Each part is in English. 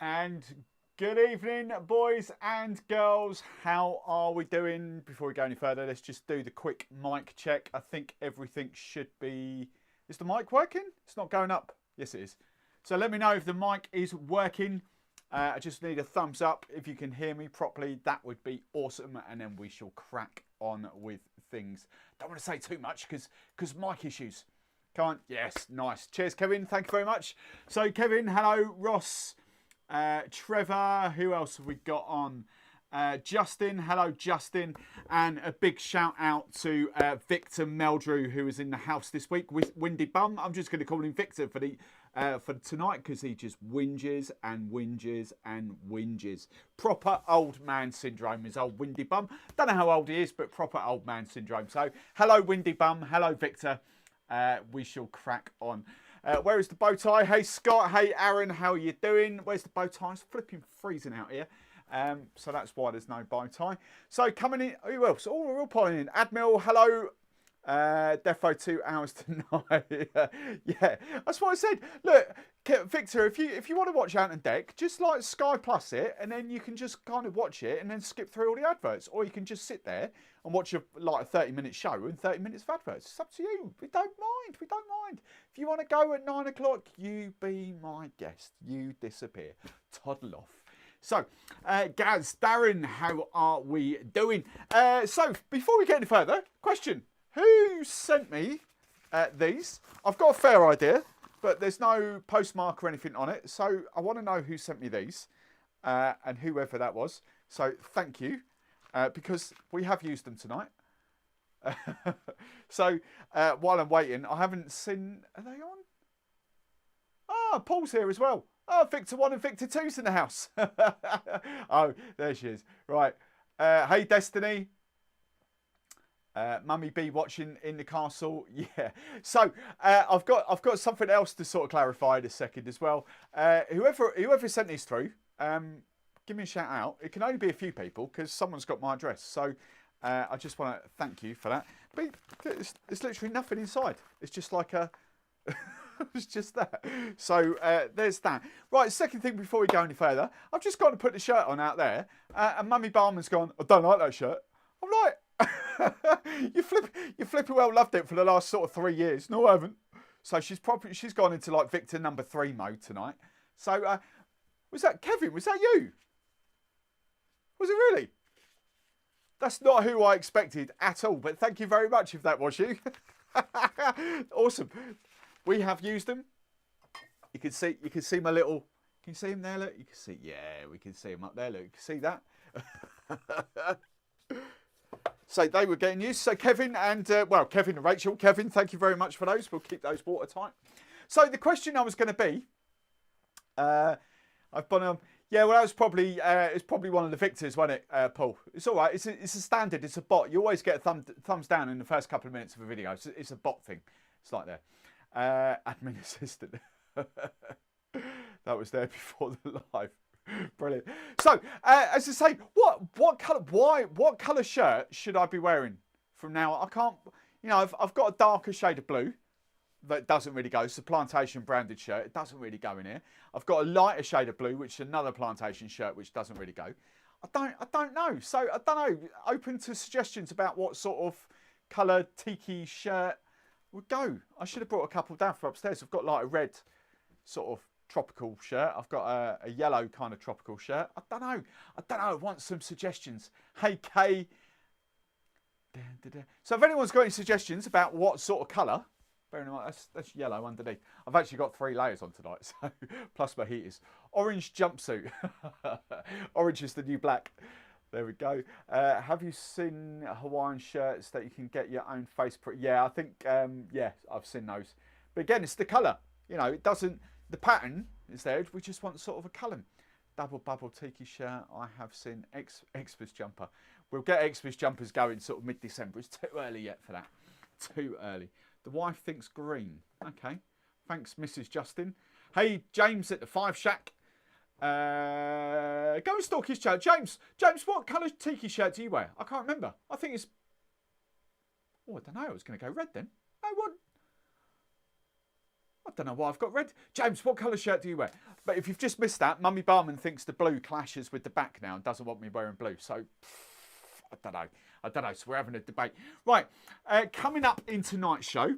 And good evening, boys and girls. How are we doing? Before we go any further, let's just do the quick mic check. I think everything should be... Is the mic working? It's not going up. Yes, it is. So let me know if the mic is working. I just need a thumbs up if you can hear me properly. That would be awesome. And then we shall crack on with things. Don't want to say too much because mic issues. Can't. Yes, nice. Cheers, Kevin. Thank you very much. So, Kevin, hello. Ross, Trevor. Who else have we got on? Justin. Hello, Justin. And a big shout out to Victor Meldrew, who was in the house this week with Windy Bum. I'm just going to call him Victor for the for tonight because he just whinges and whinges and whinges. Proper old man syndrome is old Windy Bum. Don't know how old he is, but proper old man syndrome. So hello Windy Bum, hello Victor. We shall crack on. Where is the bow tie? Hey Scott, hey Aaron, how are you doing? Where's the bow tie? It's flipping freezing out here. So that's why there's no bow tie. So coming in, who else? Oh, we're all piling in. Admiral, hello. Defo 2 hours tonight. Yeah, that's what I said. Look, Victor, if you want to watch Out on Deck, just like Sky Plus it, and then you can just kind of watch it and then skip through all the adverts, or you can just sit there and watch a 30-minute show and 30 minutes of adverts. It's up to you. We don't mind. We don't mind. If you want to go at 9 o'clock, you be my guest. You disappear. Toddle off. So, Gaz, Darren, how are we doing? So, before we get any further, question. Who sent me these? I've got a fair idea, but there's no postmark or anything on it. So, I want to know who sent me these and whoever that was. So, thank you, because we have used them tonight. So, while I'm waiting, I haven't seen... Are they on? Ah, Paul's here as well. Oh, Victor 1 and Victor 2's in the house. Oh, there she is. Right. Hey, Destiny. Mummy B watching in the castle. Yeah. So, I've got something else to sort of clarify in a second as well. Whoever sent these through, give me a shout out. It can only be a few people because someone's got my address. So, I just want to thank you for that. But there's literally nothing inside. It's just like a... It's just that. So there's that. Right, second thing before we go any further, I've just got to put the shirt on out there, and Mummy Barman's gone, I don't like that shirt. I'm like, you flipping well loved it for the last sort of 3 years. No, I haven't. So she's gone into like Victor number 3 mode tonight. So was that Kevin? Was that you? Was it really? That's not who I expected at all. But thank you very much if that was you. Awesome. We have used them. You can see my little... Can you see him there? Look, you can see... Yeah, we can see him up there. Look, you can see that? So they were getting used. So Kevin and... Kevin and Rachel. Kevin, thank you very much for those. We'll keep those watertight. So the question I was going to be... I've gone on... Yeah, well, that was probably... it's probably one of the Victors, wasn't it, Paul? It's all right. It's a standard. It's a bot. You always get a thumbs down in the first couple of minutes of a video. It's a bot thing. It's like that. Admin assistant. That was there before the live. Brilliant. So, as I say, what colour shirt should I be wearing from now on? I can't, I've got a darker shade of blue that doesn't really go. It's a Plantation branded shirt. It doesn't really go in here. I've got a lighter shade of blue, which is another Plantation shirt, which doesn't really go. I don't know. So, I don't know. Open to suggestions about what sort of colour Tiki shirt would go. I should have brought a couple down from upstairs. I've got like a red sort of tropical shirt. I've got a yellow kind of tropical shirt. I don't know. I want some suggestions. Hey, Kay. So if anyone's got any suggestions about what sort of colour, bearing in mind that's yellow underneath. I've actually got 3 layers on tonight, so plus my heaters. Orange jumpsuit. Orange is the new black. There we go. Have you seen Hawaiian shirts that you can get your own face print? Yeah, I think, yeah, I've seen those. But again, it's the colour. It doesn't, the pattern is there. We just want sort of a colour. Double bubble Tiki shirt. I have seen Xmas jumper. We'll get Xmas jumpers going sort of mid-December. It's too early yet for that. Too early. The wife thinks green. Okay. Thanks, Mrs. Justin. Hey, James at the 5 Shack. Go and stalk his channel. James, what colour Tiki shirt do you wear? I can't remember. I think it's... Oh, I don't know. I was going to go red then. No, what? I don't know why I've got red. James, what colour shirt do you wear? But if you've just missed that, Mummy Barman thinks the blue clashes with the back now and doesn't want me wearing blue. So, I don't know. So we're having a debate. Right, coming up in tonight's show,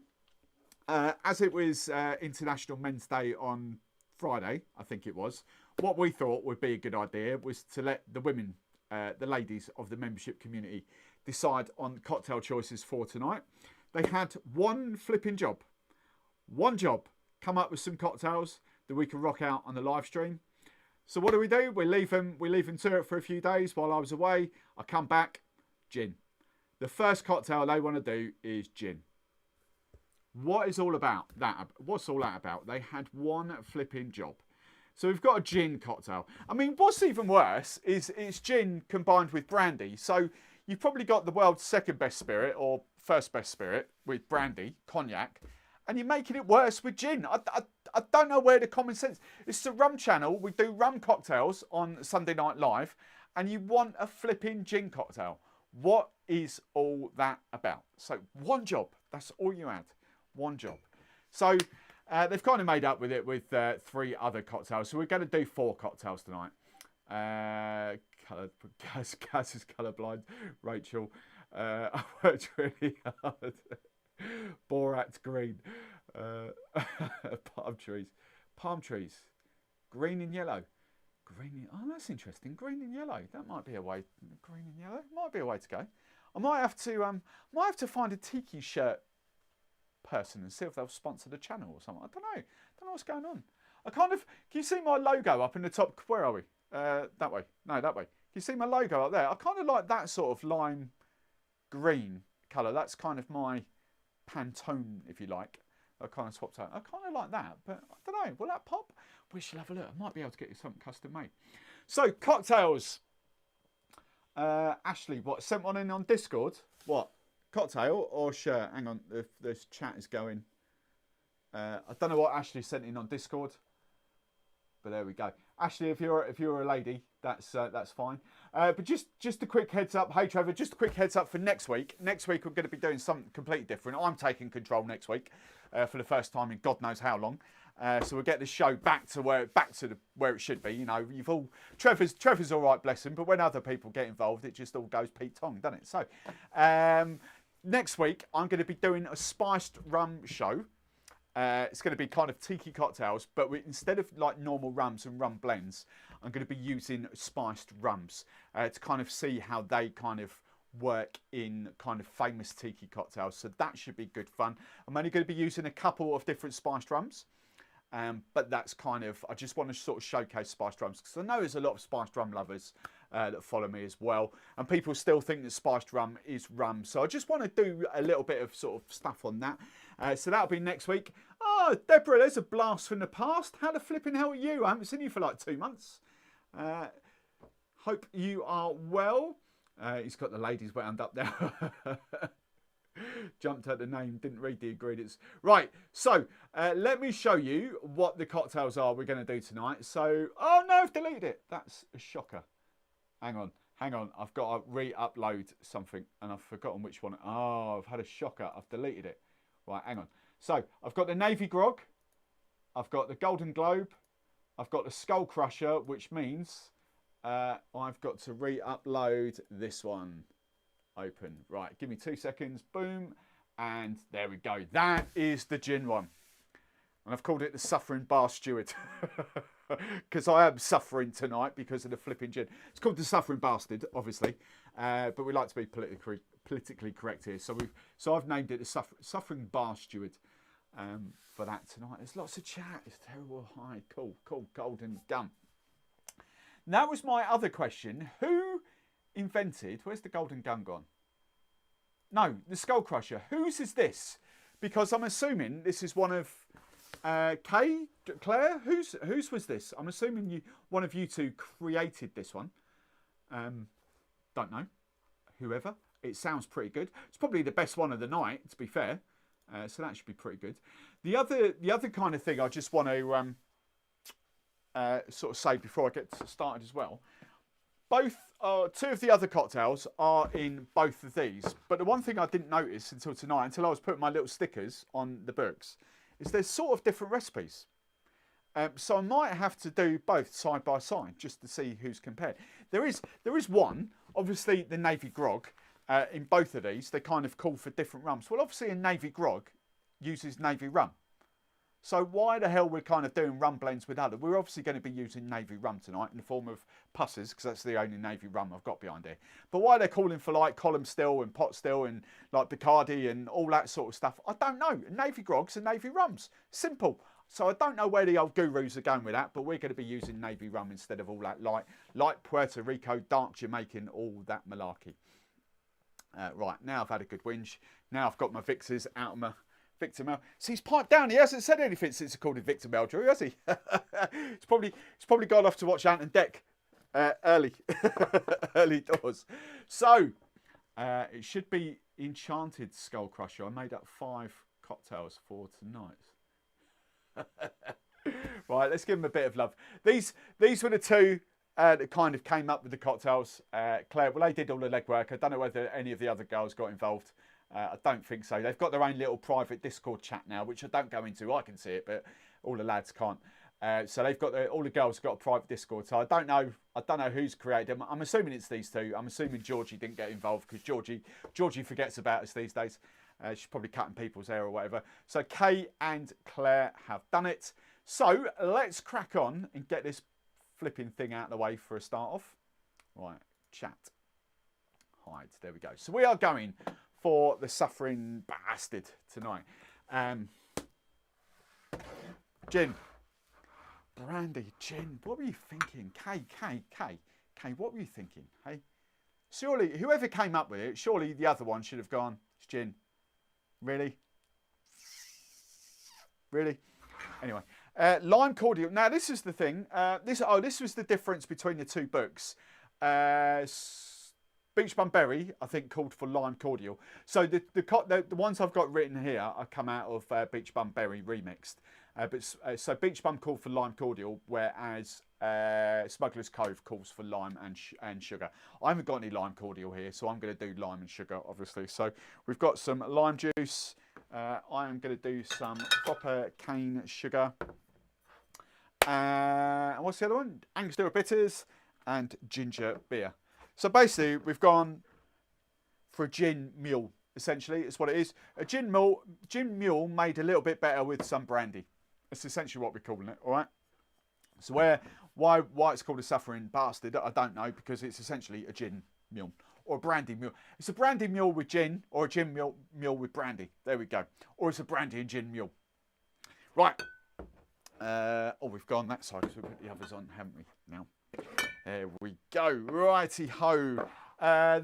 as it was International Men's Day on Friday, I think it was, what we thought would be a good idea was to let the women, the ladies of the membership community, decide on cocktail choices for tonight. They had one flipping job. One job. Come up with some cocktails that we can rock out on the live stream. So what do? We leave them to it for a few days while I was away. I come back, gin. The first cocktail they want to do is gin. What is all about that? What's all that about? They had one flipping job. So we've got a gin cocktail. I mean, what's even worse is it's gin combined with brandy. So you've probably got the world's second best spirit or first best spirit with brandy, cognac, and you're making it worse with gin. I don't know where the common sense. It's the Rum channel. We do rum cocktails on Sunday Night Live, and you want a flipping gin cocktail. What is all that about? So one job. That's all you had. One job. So they've kind of made up with it with 3 other cocktails. So we're going to do 4 cocktails tonight. Gaz is colourblind. Rachel, I worked really hard. Borat's green. Palm trees. Green and yellow. Oh, that's interesting. Green and yellow. That might be a way. Green and yellow might be a way to go. I might have to find a Tiki shirt person and see if they'll sponsor the channel or something. I don't know what's going on. Can you see my logo up in the top? Where are we? That way. No, that way. Can you see my logo up there? I kind of like that sort of lime green colour. That's kind of my Pantone, if you like. I kind of swapped out. I kind of like that, but I don't know. Will that pop? We shall have a look. I might be able to get you something custom made. So, cocktails. Ashley, what? Sent one in on Discord? What? Cocktail or shirt? Hang on, this chat is going. I don't know what Ashley sent in on Discord, but there we go. Ashley, if you're a lady, that's fine. But just a quick heads up. Hey Trevor, just a quick heads up for next week. Next week we're going to be doing something completely different. I'm taking control next week for the first time in God knows how long. So we'll get the show back to where it should be. You know, Trevor's all right, bless him. But when other people get involved, it just all goes Pete Tong, doesn't it? So next week I'm going to be doing a spiced rum show. It's going to be kind of tiki cocktails, but instead of like normal rums and rum blends, I'm going to be using spiced rums to kind of see how they kind of work in kind of famous tiki cocktails. So that should be good fun. I'm only going to be using a couple of different spiced rums, but that's kind of, I just want to sort of showcase spiced rums because I know there's a lot of spiced rum lovers that follow me as well, and people still think that spiced rum is rum. So I just want to do a little bit of sort of stuff on that. So that'll be next week. Oh, Deborah, there's a blast from the past. How the flipping hell are you? I haven't seen you for like 2 months. Hope you are well. He's got the ladies wound up there. Jumped at the name, didn't read the ingredients. Right, so let me show you what the cocktails are we're going to do tonight. So, oh no, I've deleted it. That's a shocker. Hang on. I've got to re-upload something and I've forgotten which one. Oh, I've had a shocker. I've deleted it. Right, hang on. So, I've got the Navy Grog. I've got the Golden Globe. I've got the Skull Crusher, which means I've got to re-upload this one. Open. Right, give me 2 seconds. Boom. And there we go. That is the gin one. And I've called it the Suffering Bar Steward. Because I am suffering tonight because of the flipping gin. It's called the Suffering Bastard, obviously. But we like to be politically correct here. So I've named it the Suffering Bar Steward for that tonight. There's lots of chat. It's terrible. Hi, cool. Golden gum. And that was my other question. Who invented, where's the golden gun gone? No, the Skull Crusher. Whose is this? Because I'm assuming this is one of Claire. Whose was this? I'm assuming one of you two created this one. Don't know. Whoever. It sounds pretty good. It's probably the best one of the night, to be fair. So that should be pretty good. The other kind of thing I just want to sort of say before I get started as well. Two of the other cocktails are in both of these. But the one thing I didn't notice until tonight, until I was putting my little stickers on the books, is there's sort of different recipes. So I might have to do both side by side just to see who's compared. There is one, obviously the Navy Grog, in both of these. They kind of call for different rums. Well, obviously a Navy Grog uses Navy rum. So why the hell we're kind of doing rum blends with other? We're obviously going to be using Navy rum tonight in the form of Pusses, because that's the only Navy rum I've got behind here. But why they're calling for like column still and pot still and like Bacardi and all that sort of stuff, I don't know. Navy Grogs and Navy rums. Simple. So I don't know where the old gurus are going with that, but we're going to be using Navy rum instead of all that light Puerto Rico, dark Jamaican, all that malarkey. Right, now I've had a good whinge. Now I've got my Vicks out of my Victor Mel. See, he's piped down. He hasn't said anything since he called him Victor Meldrew, has he? It's probably gone off to watch Ant and Dec early doors. So it should be Enchanted Skull Crusher. I made up 5 cocktails for tonight. Right, let's give them a bit of love. These were the 2 that kind of came up with the cocktails. Claire, well, they did all the legwork. I don't know whether any of the other girls got involved. I don't think so. They've got their own little private Discord chat now, which I don't go into. I can see it, but all the lads can't. So they've got all the girls have got a private Discord. So I don't know who's created them. I'm assuming it's these 2. I'm assuming Georgie didn't get involved because Georgie forgets about us these days. She's probably cutting people's hair or whatever. So Kay and Claire have done it. So let's crack on and get this flipping thing out of the way for a start off. Right, chat. Hide. There we go. So we are going for the Suffering Bastard tonight. Gin. Brandy, gin. What were you thinking? Kay, what were you thinking? Hey? Surely, whoever came up with it, surely the other one should have gone, it's gin. Really? Really? Anyway. Lime cordial. Now, this is the thing. This was the difference between the 2 books. Beach Bum Berry, I think, called for lime cordial. So the ones I've got written here are come out of Beach Bum Berry remixed. So Beach Bum called for lime cordial, whereas Smuggler's Cove calls for lime and sugar. I haven't got any lime cordial here, so I'm going to do lime and sugar, obviously. So we've got some lime juice. I am going to do some proper cane sugar. And what's the other one? Angostura bitters and ginger beer. So basically, we've gone for a gin mule. Essentially, is what it is. A gin mule made a little bit better with some brandy. That's essentially what we're calling it. All right. So why it's called a Suffering Bastard, I don't know, because it's essentially a gin mule or a brandy mule. It's a brandy mule with gin, or a gin mule with brandy. There we go. Or it's a brandy and gin mule. Right. We've gone that side because we've put the others on, haven't we? Now. There we go. Righty ho.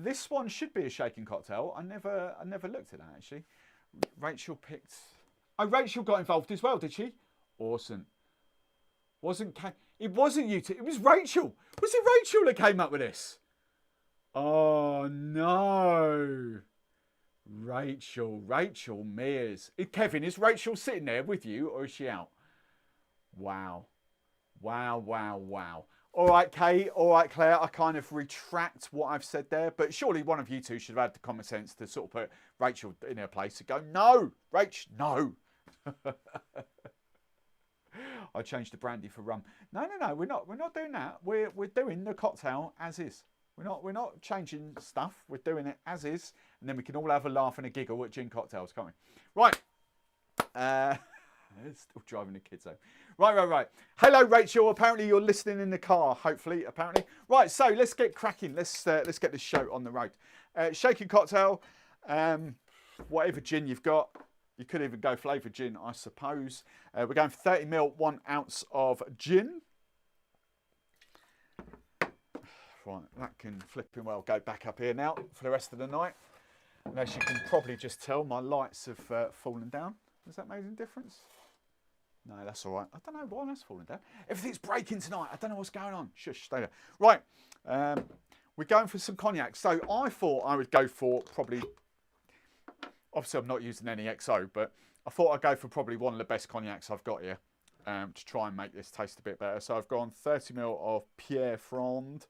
This one should be a shaken cocktail. I never looked at that actually. Rachel picked. Oh, Rachel got involved as well, did she? Awesome. It wasn't you two. It was Rachel. Was it Rachel that came up with this? Oh no. Rachel Mears. Kevin, is Rachel sitting there with you or is she out? Wow. All right, Kay. All right, Claire. I kind of retract what I've said there, but surely one of you two should have had the common sense to sort of put Rachel in her place and go, no, Rach, no. I changed the brandy for rum. No. We're not doing that. We're doing the cocktail as is. We're not changing stuff. We're doing it as is, and then we can all have a laugh and a giggle at gin cocktails, can't we? Right. Still driving the kids home. Right. Hello, Rachel. Apparently you're listening in the car. Hopefully, apparently. Right. So let's get cracking. Let's get this show on the road. Shaken cocktail. Whatever gin you've got. You could even go flavoured gin, I suppose. We're going for 30 ml, 1 ounce of gin. Right, that can flipping well go back up here now for the rest of the night. And as you can probably just tell, my lights have fallen down. Has that made any difference? No, that's all right. I don't know why that's falling down. Everything's breaking tonight. I don't know what's going on. Shush, stay there. Right, we're going for some cognac. So I thought I would go for probably... Obviously, I'm not using any XO, but I thought I'd go for probably one of the best cognacs I've got here to try and make this taste a bit better. So I've gone 30 ml of Pierre Fronde,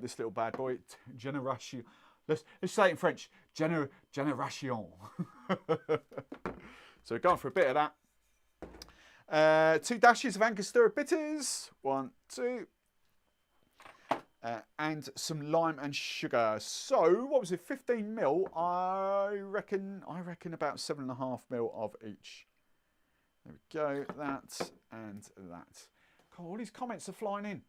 this little bad boy, Génération. Let's say it in French, Génération. So we're going for a bit of that. 2 dashes of Angostura Bitters, 1, 2. And some lime and sugar. So what was it? 15 ml. I reckon about 7.5 ml of each. There we go. That and that. God, all these comments are flying in.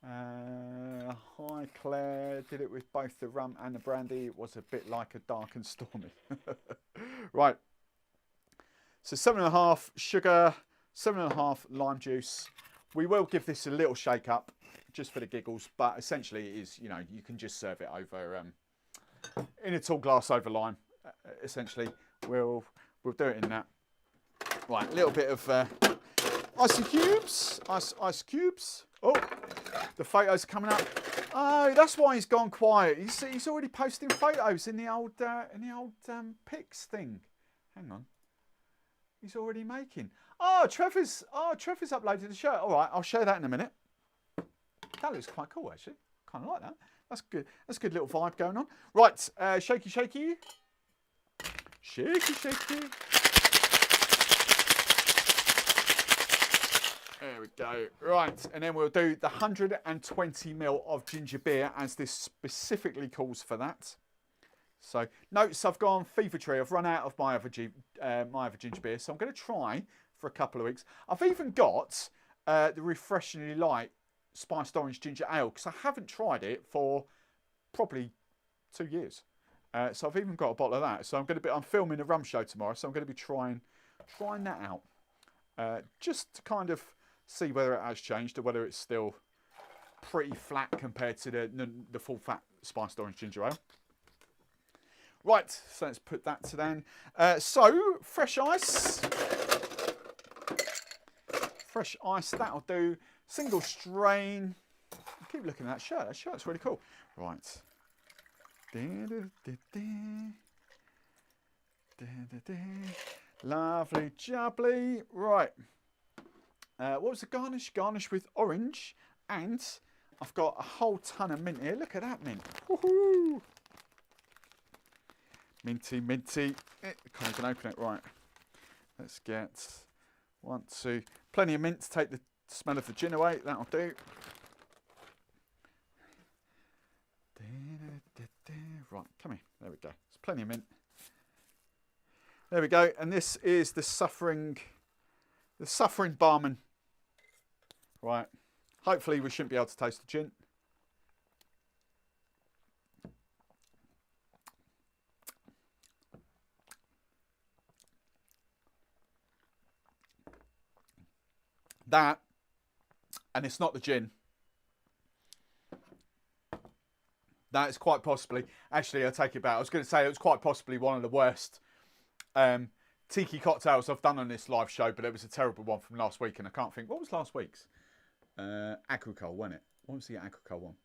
Hi Claire. Did it with both the rum and the brandy. It was a bit like a dark and stormy. Right. So 7.5 sugar, 7.5 lime juice. We will give this a little shake up. Just for the giggles, but essentially it is, you know, you can just serve it over in a tall glass over lime. Essentially, we'll we'll do it in that. Right, a little bit of icy cubes. Ice cubes. Oh, the photos coming up. Oh, that's why he's gone quiet. He's already posting photos in the old Pics thing. Hang on. He's already making. Oh, Trevor's uploaded the shirt. All right, I'll show that in a minute. That looks quite cool, actually. Kind of like that. That's good. That's a good little vibe going on. Right, shaky, shaky. Shaky, shaky. There we go. Right, and then we'll do the 120ml of ginger beer, as this specifically calls for that. So, notes, I've gone Fever Tree. I've run out of my other ginger beer, so I'm going to try for a couple of weeks. I've even got the refreshingly light spiced orange ginger ale, because I haven't tried it for probably 2 years. So I've even got a bottle of that. So I'm filming a rum show tomorrow, so I'm going to be trying that out, just to kind of see whether it has changed or whether it's still pretty flat compared to the full fat spiced orange ginger ale. Right, so let's put that to then. So fresh ice. Fresh ice, that'll do. Single strain. I keep looking at that shirt. That shirt's really cool. Right. Lovely jubbly. Right. What was the garnish? Garnish with orange. And I've got a whole ton of mint here. Look at that mint. Woohoo! Minty, minty. Can't even open it. Right. Let's get 1, 2. Plenty of mint to take the smell of the gin away. That'll do. Right, come here. There we go. There's plenty of mint. There we go. And this is the suffering Barman. Right. Hopefully we shouldn't be able to taste the gin. That, and it's not the gin. That is quite possibly, actually I take it back. I was going to say it was quite possibly one of the worst Tiki cocktails I've done on this live show, but it was a terrible one from last week, and I can't think, what was last week's? Agricole, wasn't it? What was the Agricole one?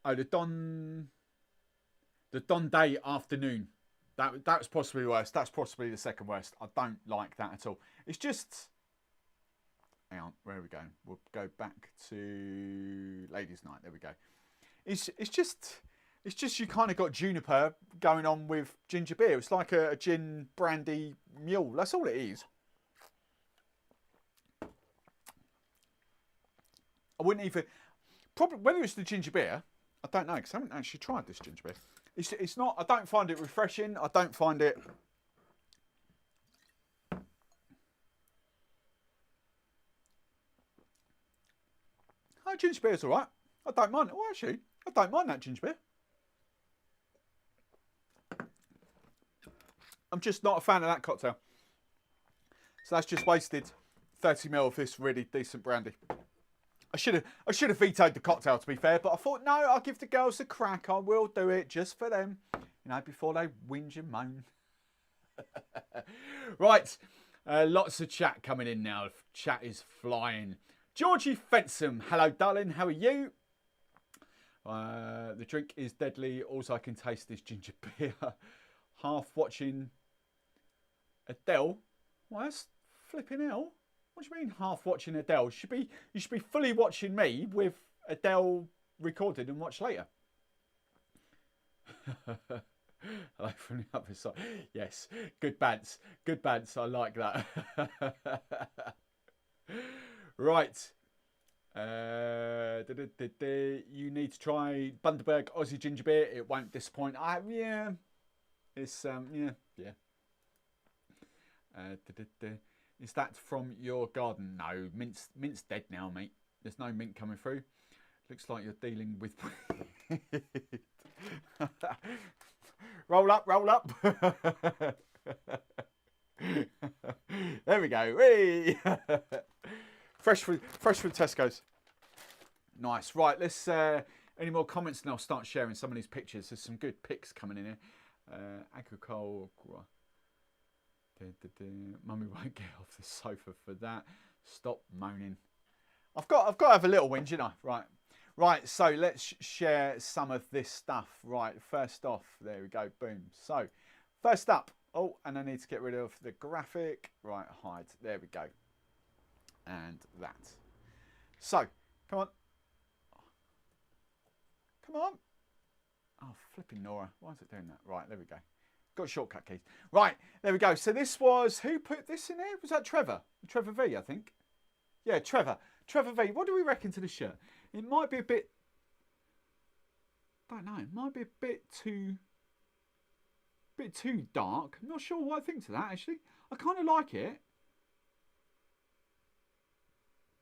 Oh, the Don Day Afternoon. That was possibly worse. That's possibly the second worst. I don't like that at all. It's just, hang on, where are we going? We'll go back to Ladies' Night. There we go. It's just you kind of got juniper going on with ginger beer. It's like a gin brandy mule. That's all it is. I wouldn't even, probably whether it's the ginger beer, I don't know, because I haven't actually tried this ginger beer. It's not, I don't find it refreshing. I don't find it, oh, ginger beer's all right. I don't mind it. Oh, actually, I don't mind that ginger beer. I'm just not a fan of that cocktail. So that's just wasted 30ml of this really decent brandy. I should have vetoed the cocktail, to be fair, but I thought, no, I'll give the girls a crack. I will do it just for them, you know, before they whinge and moan. Right, lots of chat coming in now. Chat is flying. Georgie Fensom, hello, darling. How are you? The drink is deadly. Also, I can taste this ginger beer. Half watching Adele. Well, that's flipping hell. What do you mean half watching Adele? You should be fully watching me with Adele recorded and watch later. Hello from the other side. Yes, good bants. Good bants. I like that. Right. You need to try Bundaberg Aussie ginger beer. It won't disappoint. Yeah. It's yeah. Is that from your garden? No, mint's dead now, mate. There's no mint coming through. Looks like you're dealing with. Roll up, roll up. There we go. Whee! fresh from Tesco's. Nice. Right, let's. Any more comments, and I'll start sharing some of these pictures. There's some good pics coming in here. Agricole. Mummy won't get off the sofa for that. Stop moaning. I've got to have a little whinge, you know. Right. So let's share some of this stuff. Right. First off, there we go. Boom. So first up. Oh, and I need to get rid of the graphic. Right. Hide. There we go. And that. So come on. Come on. Oh, flipping Nora. Why is it doing that? Right. There we go. Got shortcut keys. Right, there we go. So this was, who put this in there? Was that Trevor? Trevor V, I think. Yeah, Trevor. Trevor V. What do we reckon to this shirt? It might be a bit, I don't know, it might be a bit too dark. I'm not sure what I think to that, actually. I kind of like it.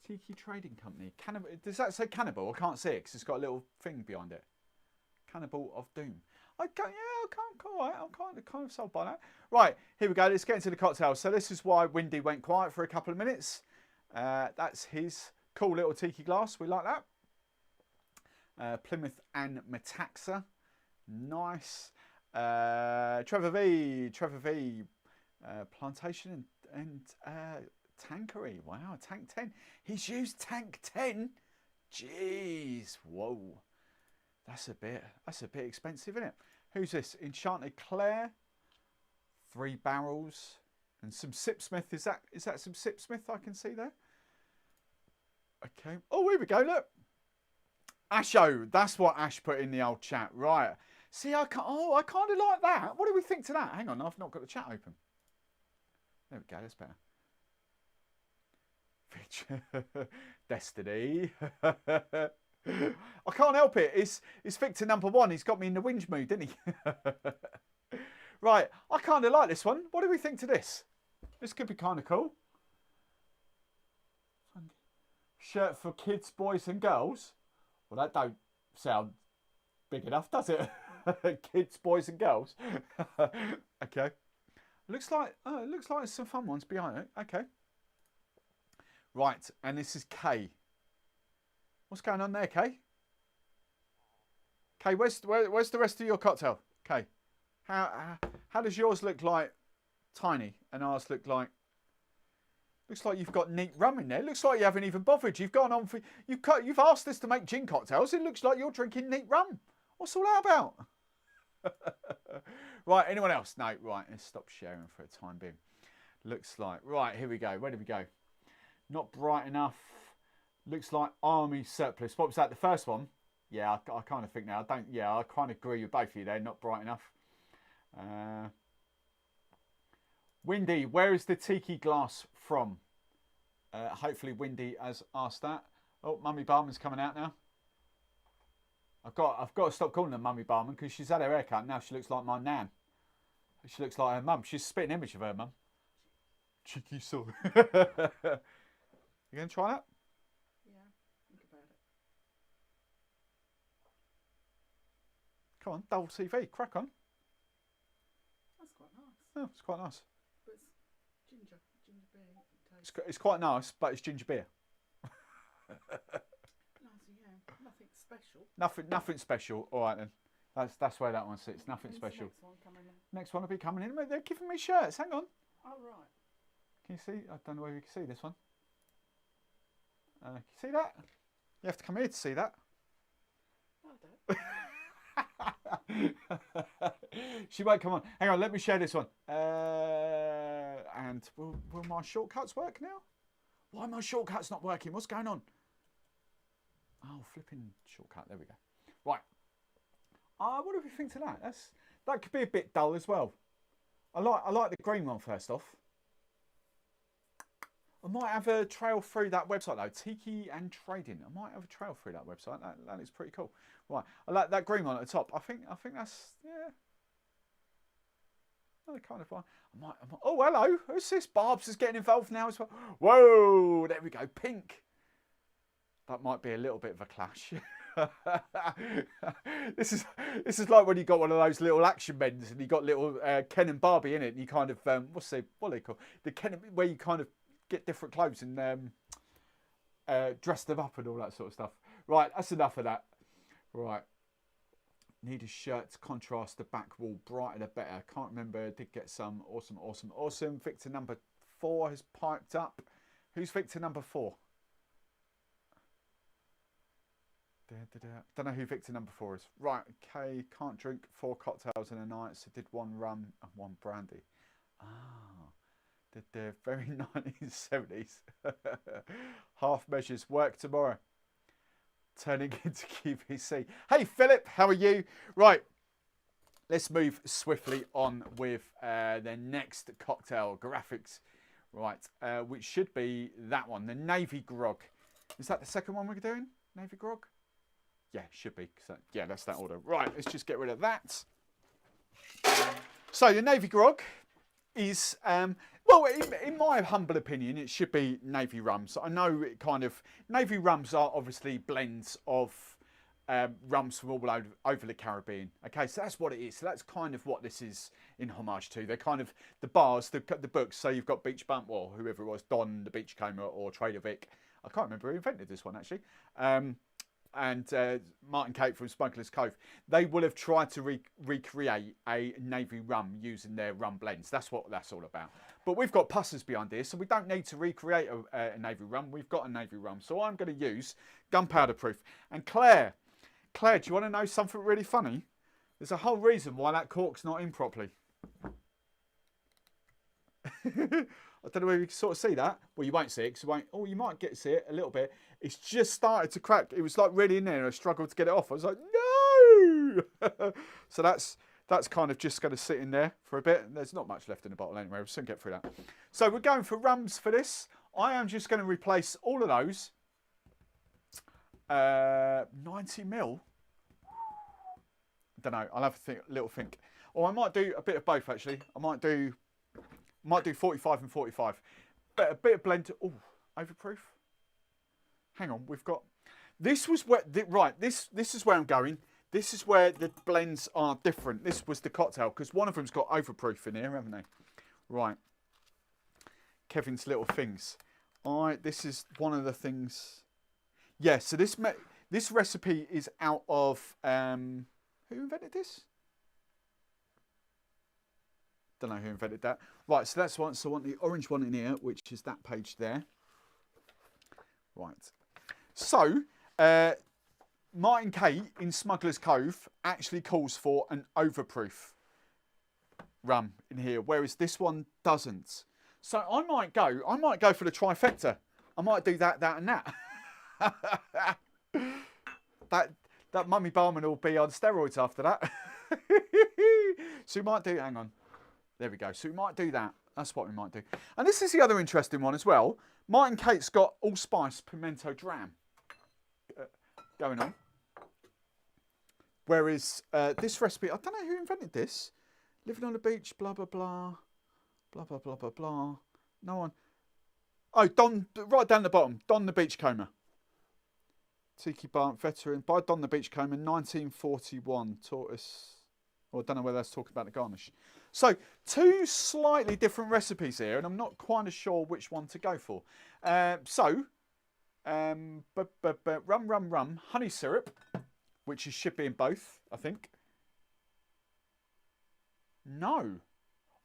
Tiki Trading Company. Cannibal. Does that say Cannibal? I can't see it because it's got a little thing behind it. Cannibal of Doom. I'm kind of sold by that. Right, here we go. Let's get into the cocktails. So this is why Windy went quiet for a couple of minutes. That's his cool little tiki glass. We like that. Plymouth and Metaxa. Nice. Trevor V. Plantation and Tankery. Wow, Tank 10. He's used Tank 10. Jeez. Whoa. That's a bit expensive, isn't it? Who's this? Enchanted Claire. 3 barrels. And some Sipsmith. Is that some Sipsmith I can see there? Okay. Oh, here we go, look. Asho. That's what Ash put in the old chat. Right. See, I kind of like that. What do we think to that? Hang on, I've not got the chat open. There we go, that's better. Destiny. I can't help it. It's Victor #1. He's got me in the whinge mood, didn't he? Right. I kind of like this one. What do we think to this? This could be kind of cool. Shirt for kids, boys and girls. Well, that don't sound big enough, does it? Kids, boys and girls. Okay. Looks like there's some fun ones behind it. Okay. Right. And this is Kay. What's going on there, Kay? Kay, where's the rest of your cocktail? Kay, how does yours look like tiny and ours look like? Looks like you've got neat rum in there. Looks like you haven't even bothered. You've gone on for you've asked us to make gin cocktails. It looks like you're drinking neat rum. What's all that about? Right, anyone else? No, right. Let's stop sharing for a time being. Looks like right. Here we go. Where did we go? Not bright enough. Looks like army surplus. What was that? The first one? Yeah, I kind of think now. I kind of agree with both of you there. Not bright enough. Windy, where is the tiki glass from? Hopefully Windy has asked that. Oh, Mummy Barman's coming out now. I've got to stop calling her Mummy Barman because she's had her haircut. Now she looks like my nan. She looks like her mum. She's a spitting image of her mum. Cheeky soul. You going to try that? Come on, double CV, crack on. That's quite nice. Oh, it's quite nice. But it's ginger beer. It's quite nice, but it's ginger beer. Nothing special. Nothing special. All right then. That's where that one sits. Nothing special. Next one coming in? Next one will be coming in. They're giving me shirts. Hang on. Oh right. Can you see? I don't know whether you can see this one. Can you see that? You have to come here to see that. No, I don't. She won't come on. Hang on, let me share this one. And will my shortcuts work now? Why are my shortcuts not working? What's going on? Oh, flipping shortcut. There we go. Right. What do we think to that? That could be a bit dull as well. I like the green one first off. I might have a trail through that website though, Tiki and Trading. I might have a trail through that website. That is pretty cool. Right, I like that green one at the top. I think that's kind of fun. Oh, hello. Who's this? Barb's is getting involved now as well. Whoa, there we go. Pink. That might be a little bit of a clash. This is like when you got one of those little action men's and you got little Ken and Barbie in it, and you kind of what are they called? The Ken, where you kind of get different clothes and dress them up and all that sort of stuff. Right, that's enough of that. Right, Need a shirt to contrast the back wall. Brighter the better. Can't remember. Did get some. Awesome, awesome, awesome. Victor number 4 has piped up. Who's Victor number 4? Don't know who Victor number 4 is. Right, okay. Can't drink 4 cocktails in a night, so did 1 rum and 1 brandy. Ah, did the very 1970s. Half measures. Work tomorrow. Turning into QVC. Hey, Philip, how are you? Right, let's move swiftly on with the next cocktail graphics. Right, which should be that one, the Navy Grog. Is that the second one we're doing? Navy Grog? Yeah, should be. So, yeah, that's that order. Right, let's just get rid of that. So the Navy Grog is, well, in my humble opinion, it should be Navy Rums. I know it kind of, Navy Rums are obviously blends of rums from all over the Caribbean. Okay, so that's what it is. So that's kind of what this is in homage to. They're kind of the bars, the books. So you've got Beach Bum, or whoever it was, Don the Beachcomber or Trader Vic. I can't remember who invented this one actually. And Martin Kate from Smuggler's Cove, they will have tried to recreate a Navy rum using their rum blends. That's what that's all about. But we've got pussers behind here, so we don't need to recreate a Navy rum. We've got a Navy rum. So I'm going to use gunpowder proof. And Claire, do you want to know something really funny? There's a whole reason why that cork's not in properly. I don't know whether you can sort of see that. Well, you won't see it because you won't. Oh, you might get to see it a little bit. It's just started to crack. It was like really in there and I struggled to get it off. I was like, no! So that's kind of just going to sit in there for a bit. There's not much left in the bottle anyway. We'll soon get through that. So we're going for rums for this. I am just going to replace all of those. 90ml. I don't know. I'll have a little think. Or I might do a bit of both actually. I might do 45 and 45. But a bit of blend. Oh, overproof. Hang on, we've got. This was where This is where I'm going. This is where the blends are different. This was the cocktail because one of them's got overproof in here, haven't they? Right. Kevin's little things. This is one of the things. Yeah. So this recipe is out of who invented this? Don't know who invented that. Right, so that's one. So I want the orange one in here, which is that page there. Right. So, Martin Kate in Smuggler's Cove actually calls for an overproof rum in here, whereas this one doesn't. So I might go for the trifecta. I might do that, and that. that mummy barman will be on steroids after that. So we might do. Hang on. There we go. So we might do that. That's what we might do. And this is the other interesting one as well. Martin Kate's got allspice pimento dram going on. Whereas this recipe, I don't know who invented this. Living on the beach, blah, blah, blah. Blah, blah, blah, blah, blah. No one. Oh, Don, right down the bottom. Don the Beachcomber. Tiki Bar veteran by Don the Beachcomber, 1941. Taught us. Well, I don't know whether that's talking about the garnish. So, 2 slightly different recipes here, and I'm not quite sure which one to go for. Rum, honey syrup, which should be in both, I think. No.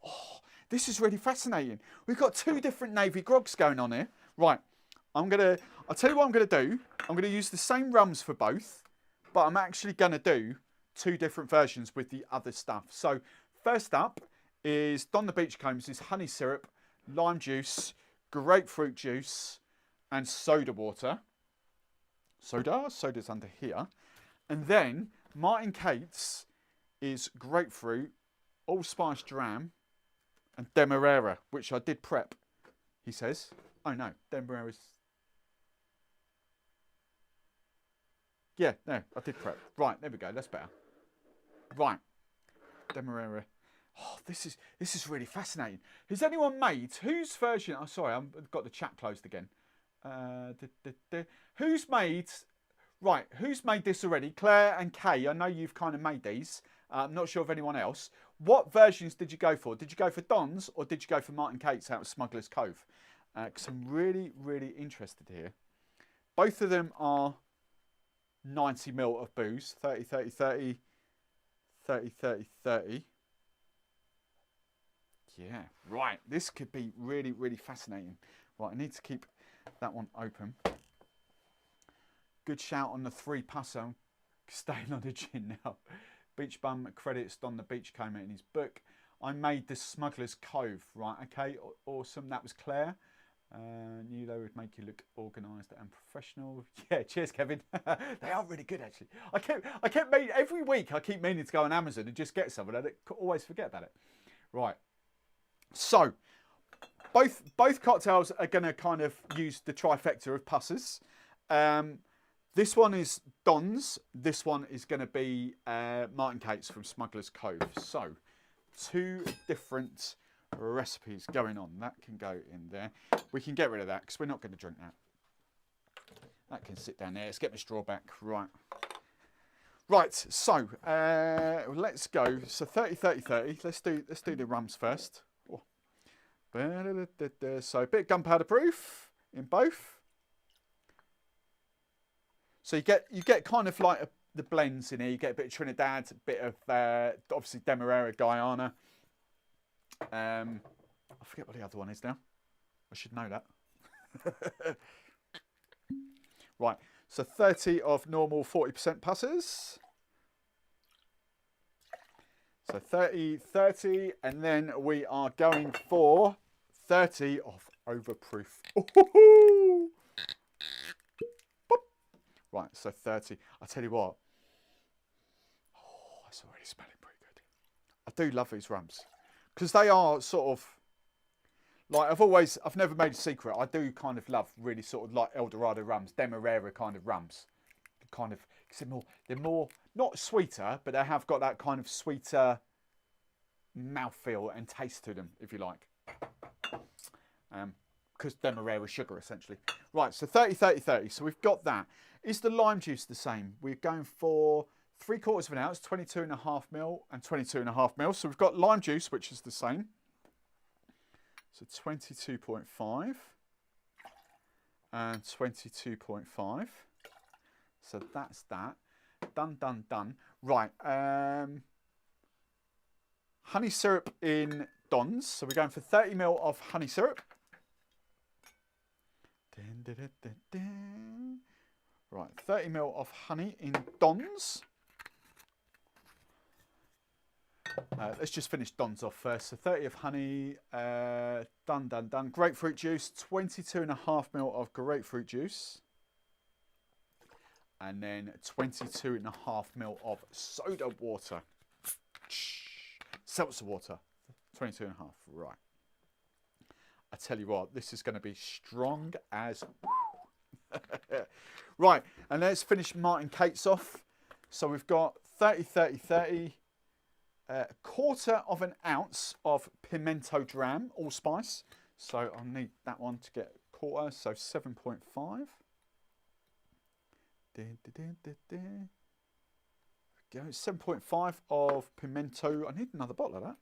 Oh, this is really fascinating. We've got 2 different Navy Grogs going on here. Right, I'll tell you what I'm going to do. I'm going to use the same rums for both, but I'm actually going to do 2 different versions with the other stuff. So, first up is Don the Beachcomb's is honey syrup, lime juice, grapefruit juice, and soda water. Soda's under here. And then Martin Kate's is grapefruit, allspice dram, and demerara, which I did prep, he says. Oh no, demerara's... Yeah, no, I did prep. Right, there we go, that's better. Right, demerara. Oh, this is really fascinating. Has anyone made, whose version, oh sorry, I've got the chat closed again. Who's made this already? Claire and Kay, I know you've kind of made these. I'm not sure of anyone else. What versions did you go for? Did you go for Don's or did you go for Martin Kate's out of Smuggler's Cove? Because I'm really, really interested here. Both of them are 90ml of booze, 30, 30, 30. 30, 30, 30. Yeah, right. This could be really, really fascinating. Right, I need to keep that one open. Good shout on the 3 passer. I'm staying on the gin now. Beach Bum credits Don the Beachcomber in his book. I made the Smuggler's Cove. Right, okay, awesome. That was Claire. Knew they would make you look organised and professional. Yeah, cheers, Kevin. They are really good, actually. I kept meaning, every week I keep meaning to go on Amazon and just get some, and I always forget about it. Right. So, both cocktails are going to kind of use the trifecta of passes. This one is Don's. This one is going to be Martin Cates from Smuggler's Cove. So, 2 different recipes going on. That can go in there. We can get rid of that because we're not going to drink that. That can sit down there. Let's get my straw back. Right. Right, so let's go. So 30, 30, 30. Let's do the rums first. Oh. So a bit of gunpowder proof in both. So you get kind of like the blends in here. You get a bit of Trinidad, a bit of obviously Demerara, Guyana. I forget what the other one is now. I should know that. Right, so 30 of normal 40% passes. So 30, 30, and then we are going for 30 of overproof. Ooh-hoo-hoo. Right, so 30. I tell you what. Oh, that's already smelling pretty good. I do love these rums. Because they are sort of, like I've never made a secret. I do kind of love really sort of like Eldorado rums, Demerara kind of rums. Kind of, because they're more, not sweeter, but they have got that kind of sweeter mouthfeel and taste to them, if you like. Because Demerara sugar, essentially. Right, so 30, 30, 30. So we've got that. Is the lime juice the same? We're going for 3/4 of an ounce, 22.5 ml and 22.5 ml. So we've got lime juice, which is the same. So 22.5 and 22.5. So that's that. Done, done, done. Right. Honey syrup in Don's. So we're going for 30 ml of honey syrup. Right, 30 ml of honey in Don's. Let's just finish Don's off first. So 30 of honey, done, done, done. Grapefruit juice, 22.5 ml of grapefruit juice. And then 22.5 ml of soda water. Seltzer water, 22.5, right. I tell you what, this is going to be strong as... Right, and let's finish Martin Cates off. So we've got 30, 30, 30. 1/4 of an ounce of pimento dram, allspice. So I'll need that one to get 1/4, so 7.5. Go 7.5 of pimento. I need another bottle of that.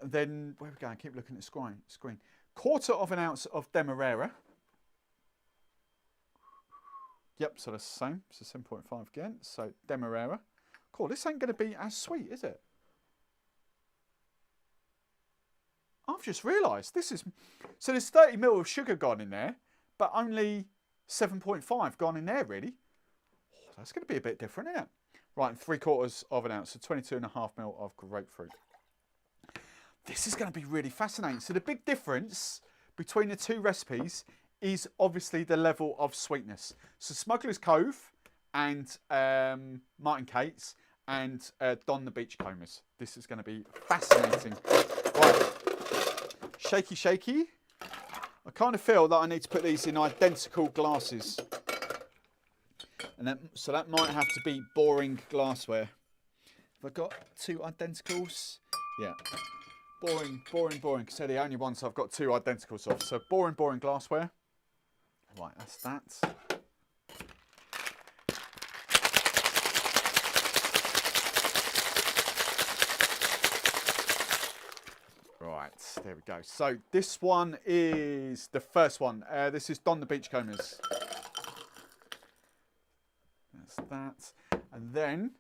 Then where are we going? I keep looking at the screen. 1/4 of an ounce of Demerara. Yep, so that's the same. So 7.5 again. So Demerara. Cool. This ain't going to be as sweet, is it? I've just realised this is. So there's 30 ml of sugar gone in there, but only 7.5 gone in there, really. Oh, that's going to be a bit different, isn't it? Right, and 3/4 of an ounce, so 22.5 ml of grapefruit. This is going to be really fascinating. So the big difference between the two recipes is obviously the level of sweetness. So Smuggler's Cove and Martin Cates and Don the Beachcombers. This is going to be fascinating. Right, shaky, shaky. I kind of feel that I need to put these in identical glasses. And so that might have to be boring glassware. Have I got 2 identicals? Yeah. Boring, boring, boring. Because they're the only ones I've got 2 identicals of. So boring, boring glassware. Right, that's that. Right, there we go. So this one is the first one. This is Don the Beachcombers. that. And then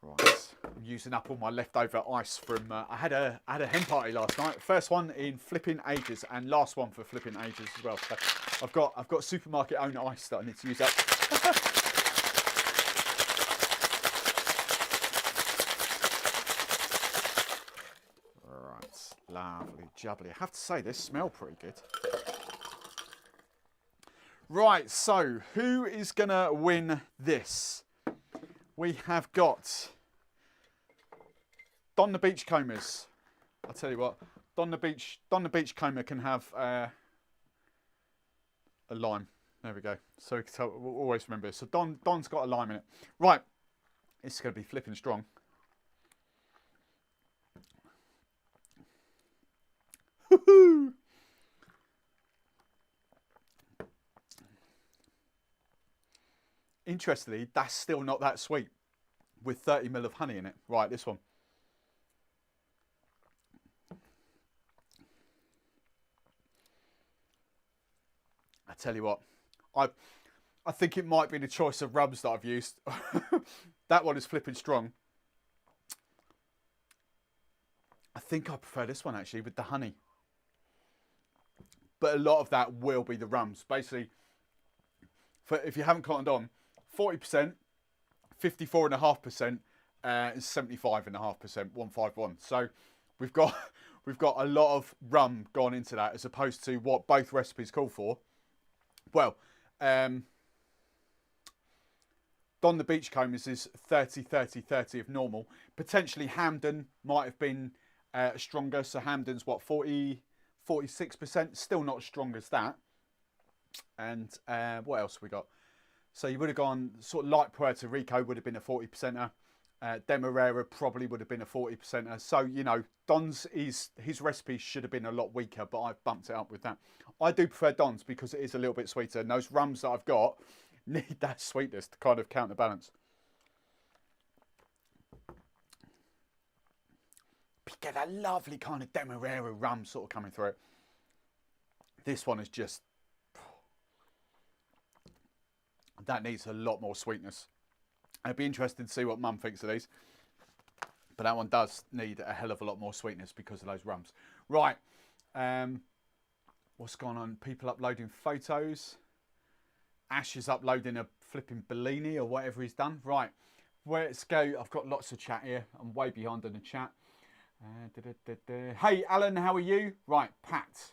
right, I'm using up all my leftover ice from. I had a hen party last night. First one in flipping ages, and last one for flipping ages as well. So I've got supermarket owned ice that I need to use up. Right, lovely, jubbly. I have to say, this smells pretty good. Right, so who is gonna win this? We have got Don the Beachcombers. I'll tell you what, Don the Beachcomber can have a lime. There we go. So we'll always remember this. So Don's got a lime in it. Right, it's going to be flipping strong. Woohoo! Interestingly, that's still not that sweet with 30 ml of honey in it. Right, this one. I tell you what, I think it might be the choice of rums that I've used. That one is flipping strong. I think I prefer this one actually with the honey. But a lot of that will be the rums. Basically, if you haven't cottoned on, 40%, 54.5%, and 75.5%, 151. So we've got a lot of rum gone into that as opposed to what both recipes call for. Well, Don the Beachcombers is 30, 30, 30 of normal. Potentially Hamden might have been stronger. So Hamden's what, 40, 46%? Still not as strong as that. And what else have we got? So you would have gone sort of light Puerto Rico would have been a 40%er. Demerara probably would have been a 40%er. So, you know, Don's his recipe should have been a lot weaker, but I've bumped it up with that. I do prefer Don's because it is a little bit sweeter. And those rums that I've got need that sweetness to kind of counterbalance. But you get that lovely kind of Demerara rum sort of coming through it. This one is just... that needs a lot more sweetness. It'd be interesting to see what Mum thinks of these. But that one does need a hell of a lot more sweetness because of those rums. Right. What's going on? People uploading photos. Ash is uploading a flipping Bellini or whatever he's done. Right. Let's go. I've got lots of chat here. I'm way behind on the chat. Hey, Alan, how are you? Right, Pat.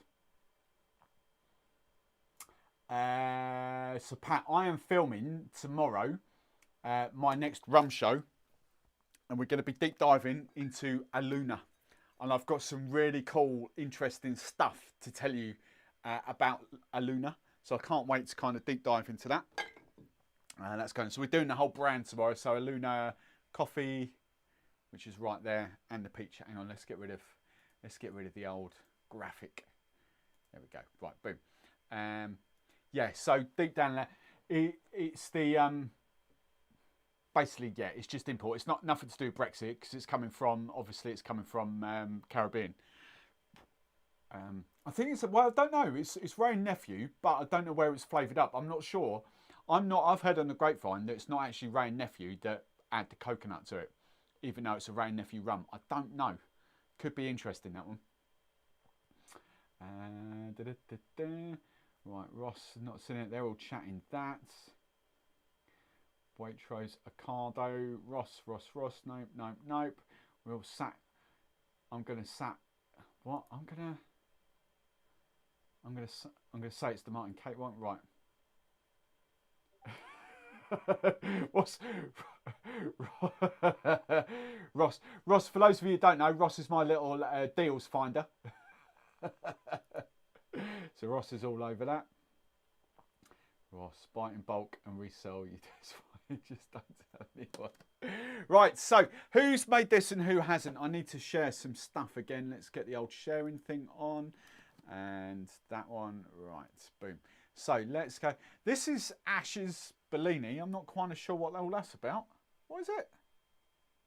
So, Pat, I am filming tomorrow my next rum show, and we're going to be deep diving into Aluna, and I've got some really cool, interesting stuff to tell you about Aluna. So I can't wait to kind of deep dive into that. That's going. So we're doing the whole brand tomorrow. So Aluna coffee, which is right there, and the peach. Hang on, let's get rid of the old graphic. There we go. Right, boom. Yeah. So deep down there, it's the basically, yeah, it's just import. It's not nothing to do with Brexit because it's coming from, obviously, it's coming from Caribbean. I think it's, well, I don't know. It's Ray and Nephew, but I don't know where it's flavoured up. I'm not sure. I've heard on the grapevine that it's not actually Ray and Nephew that add the coconut to it, even though it's a Ray and Nephew rum. I don't know. Could be interesting, that one. Right, Ross, not seeing it. They're all chatting that. Waitrose, Ocado, Ross, nope. We're all sat. I'm gonna say it's the Martin Cake one, right? What's Ross? For those of you who don't know, Ross is my little deals finder. So Ross is all over that. Ross, buy in bulk and resell. You just don't tell anyone. Right, so who's made this and who hasn't? I need to share some stuff again. Let's get the old sharing thing on. And that one, right, boom. So let's go. This is Ash's Bellini. I'm not quite sure what all that's about. What is it?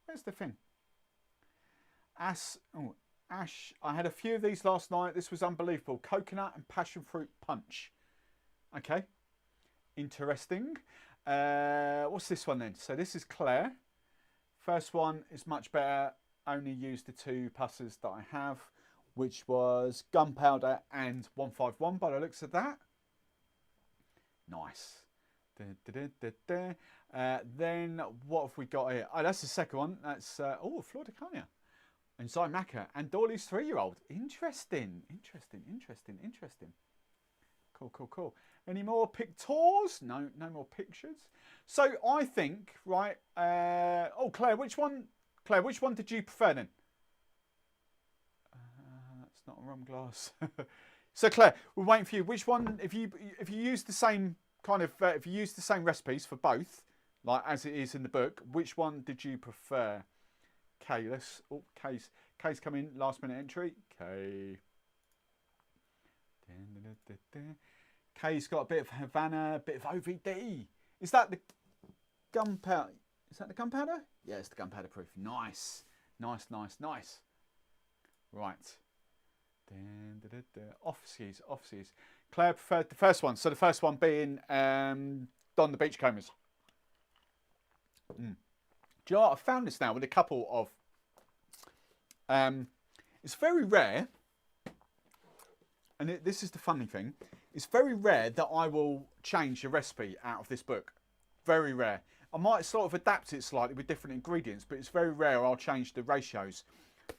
Where's the thing? Ash, I had a few of these last night. This was unbelievable. Coconut and passion fruit punch. Okay, interesting. What's this one then? So this is Claire. First one is much better. Only used the 2 passes that I have, which was Gunpowder and 151 by the looks of that. Nice. Then what have we got here? Oh, that's the second one. That's Flor de Cana and Zymaca and Dorley's 3-year-old. Interesting. Cool. Any more pictures? No more pictures. So I think, right, Claire, which one did you prefer then? That's not a rum glass. So Claire, we're waiting for you. Which one, if you use the same kind of, if you use the same recipes for both, like as it is in the book, which one did you prefer? Kay, Kay's come in, last minute entry. Kay. Kay's got a bit of Havana, a bit of OVD. Is that the gunpowder? Is that the gunpowder? Yeah, it's the gunpowder proof. Nice. Right. Offices. Claire preferred the first one. So the first one being Don the Beachcombers. Do you know what? I found this now with a couple of... it's very rare, and this is the funny thing, it's very rare that I will change a recipe out of this book. Very rare. I might sort of adapt it slightly with different ingredients, but it's very rare I'll change the ratios.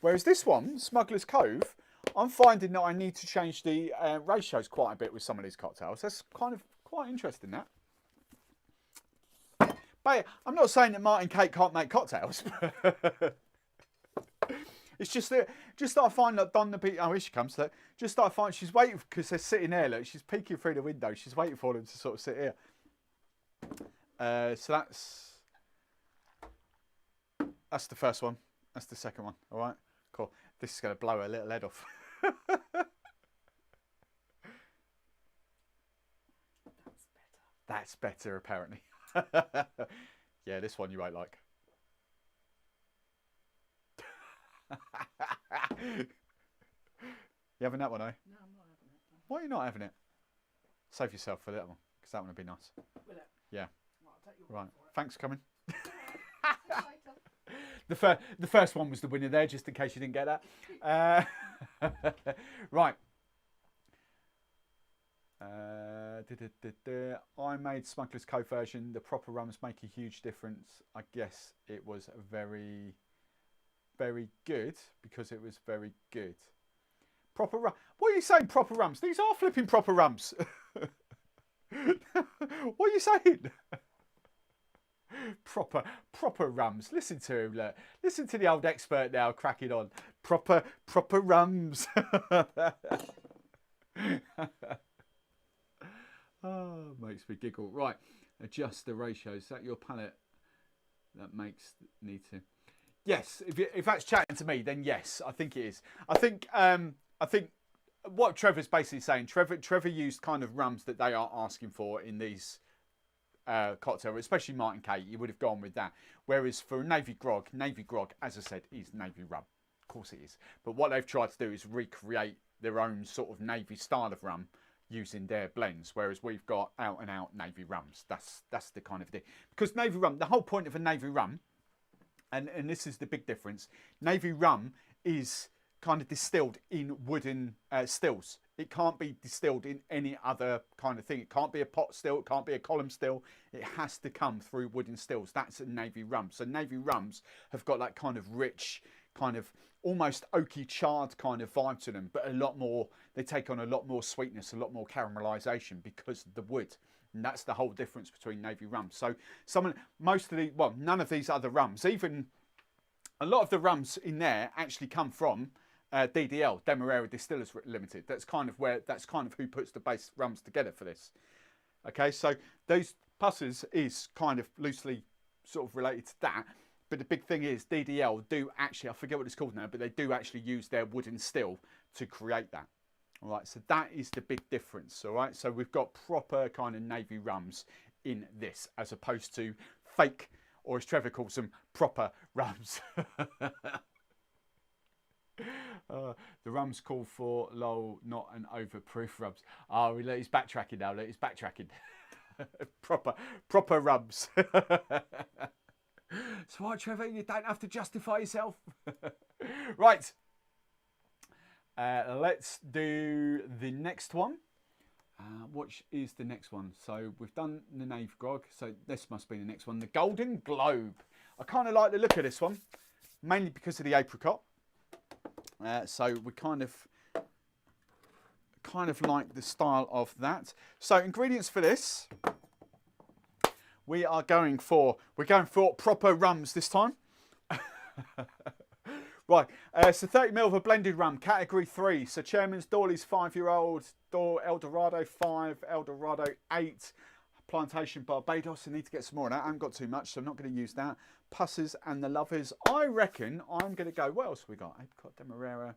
Whereas this one, Smuggler's Cove, I'm finding that I need to change the ratios quite a bit with some of these cocktails. That's kind of quite interesting, that. But I'm not saying that Martin Kate can't make cocktails. It's just that I find that Don the Beach... Oh, here she comes. Look. Just that I find she's waiting because they're sitting there. Look, she's peeking through the window. She's waiting for them to sort of sit here. So that's the first one. That's the second one. All right, cool. This is going to blow her little head off. That's better, apparently. Yeah, this one you won't like. You having that one, eh? No, I'm not having it. No. Why are you not having it? Save yourself for that one, because that one would be nice. Will it? Yeah. Well, I'll take your word for it. Thanks for coming. Later. The first one was the winner there, just in case you didn't get that. Right. I made Smuggler's Cove version. The proper rums make a huge difference. I guess it was very, very good because it was very good. Proper rum. What are you saying, proper rums? These are flipping proper rums. What are you saying? Proper rums. Listen to him. Look. Listen to the old expert now cracking on. Proper rums. Oh, makes me giggle. Right, adjust the ratios. Is that your palate? That need to. Yes, if that's chatting to me, then yes, I think it is. I think what Trevor's basically saying. Trevor used kind of rums that they are asking for in these cocktail, especially Martin Kate. You would have gone with that. Whereas for a Navy Grog, as I said, is Navy rum. Of course it is. But what they've tried to do is recreate their own sort of Navy style of rum using their blends, whereas we've got out and out Navy rums. That's the kind of thing. Because Navy rum, the whole point of a Navy rum, and this is the big difference, Navy rum is kind of distilled in wooden stills. It can't be distilled in any other kind of thing. It can't be a pot still, it can't be a column still. It has to come through wooden stills. That's a Navy rum. So Navy rums have got that kind of rich, kind of almost oaky charred kind of vibe to them, but a lot more, they take on a lot more sweetness, a lot more caramelization because of the wood. And that's the whole difference between Navy rums. So none of these other rums, even a lot of the rums in there actually come from DDL, Demerara Distillers Limited. That's kind of who puts the base rums together for this. Okay, so those passes is kind of loosely sort of related to that. But the big thing is DDL do actually, I forget what it's called now, but they do actually use their wooden still to create that. All right, so that is the big difference. All right, so we've got proper kind of Navy rums in this, as opposed to fake, or as Trevor calls them, proper rums. The rum's called for lol, not an overproof rums. Oh, he's backtracking now. He's backtracking. proper rums. It's right, Trevor. You don't have to justify yourself. Right. Let's do the next one. Which is the next one? So we've done the Nave Grog. So this must be the next one. The Golden Globe. I kind of like the look of this one, mainly because of the apricot. So we kind of like the style of that. So ingredients for this. We're going for proper rums this time. Right, so 30 ml of a blended rum, category 3. So Chairman's, Dawley's 5-year-old, El Dorado 5, El Dorado 8, Plantation Barbados. I need to get some more of that. I haven't got too much, so I'm not going to use that. Pussers and the Lovers. I reckon I'm going to go, what else have we got? Apricot Demerara.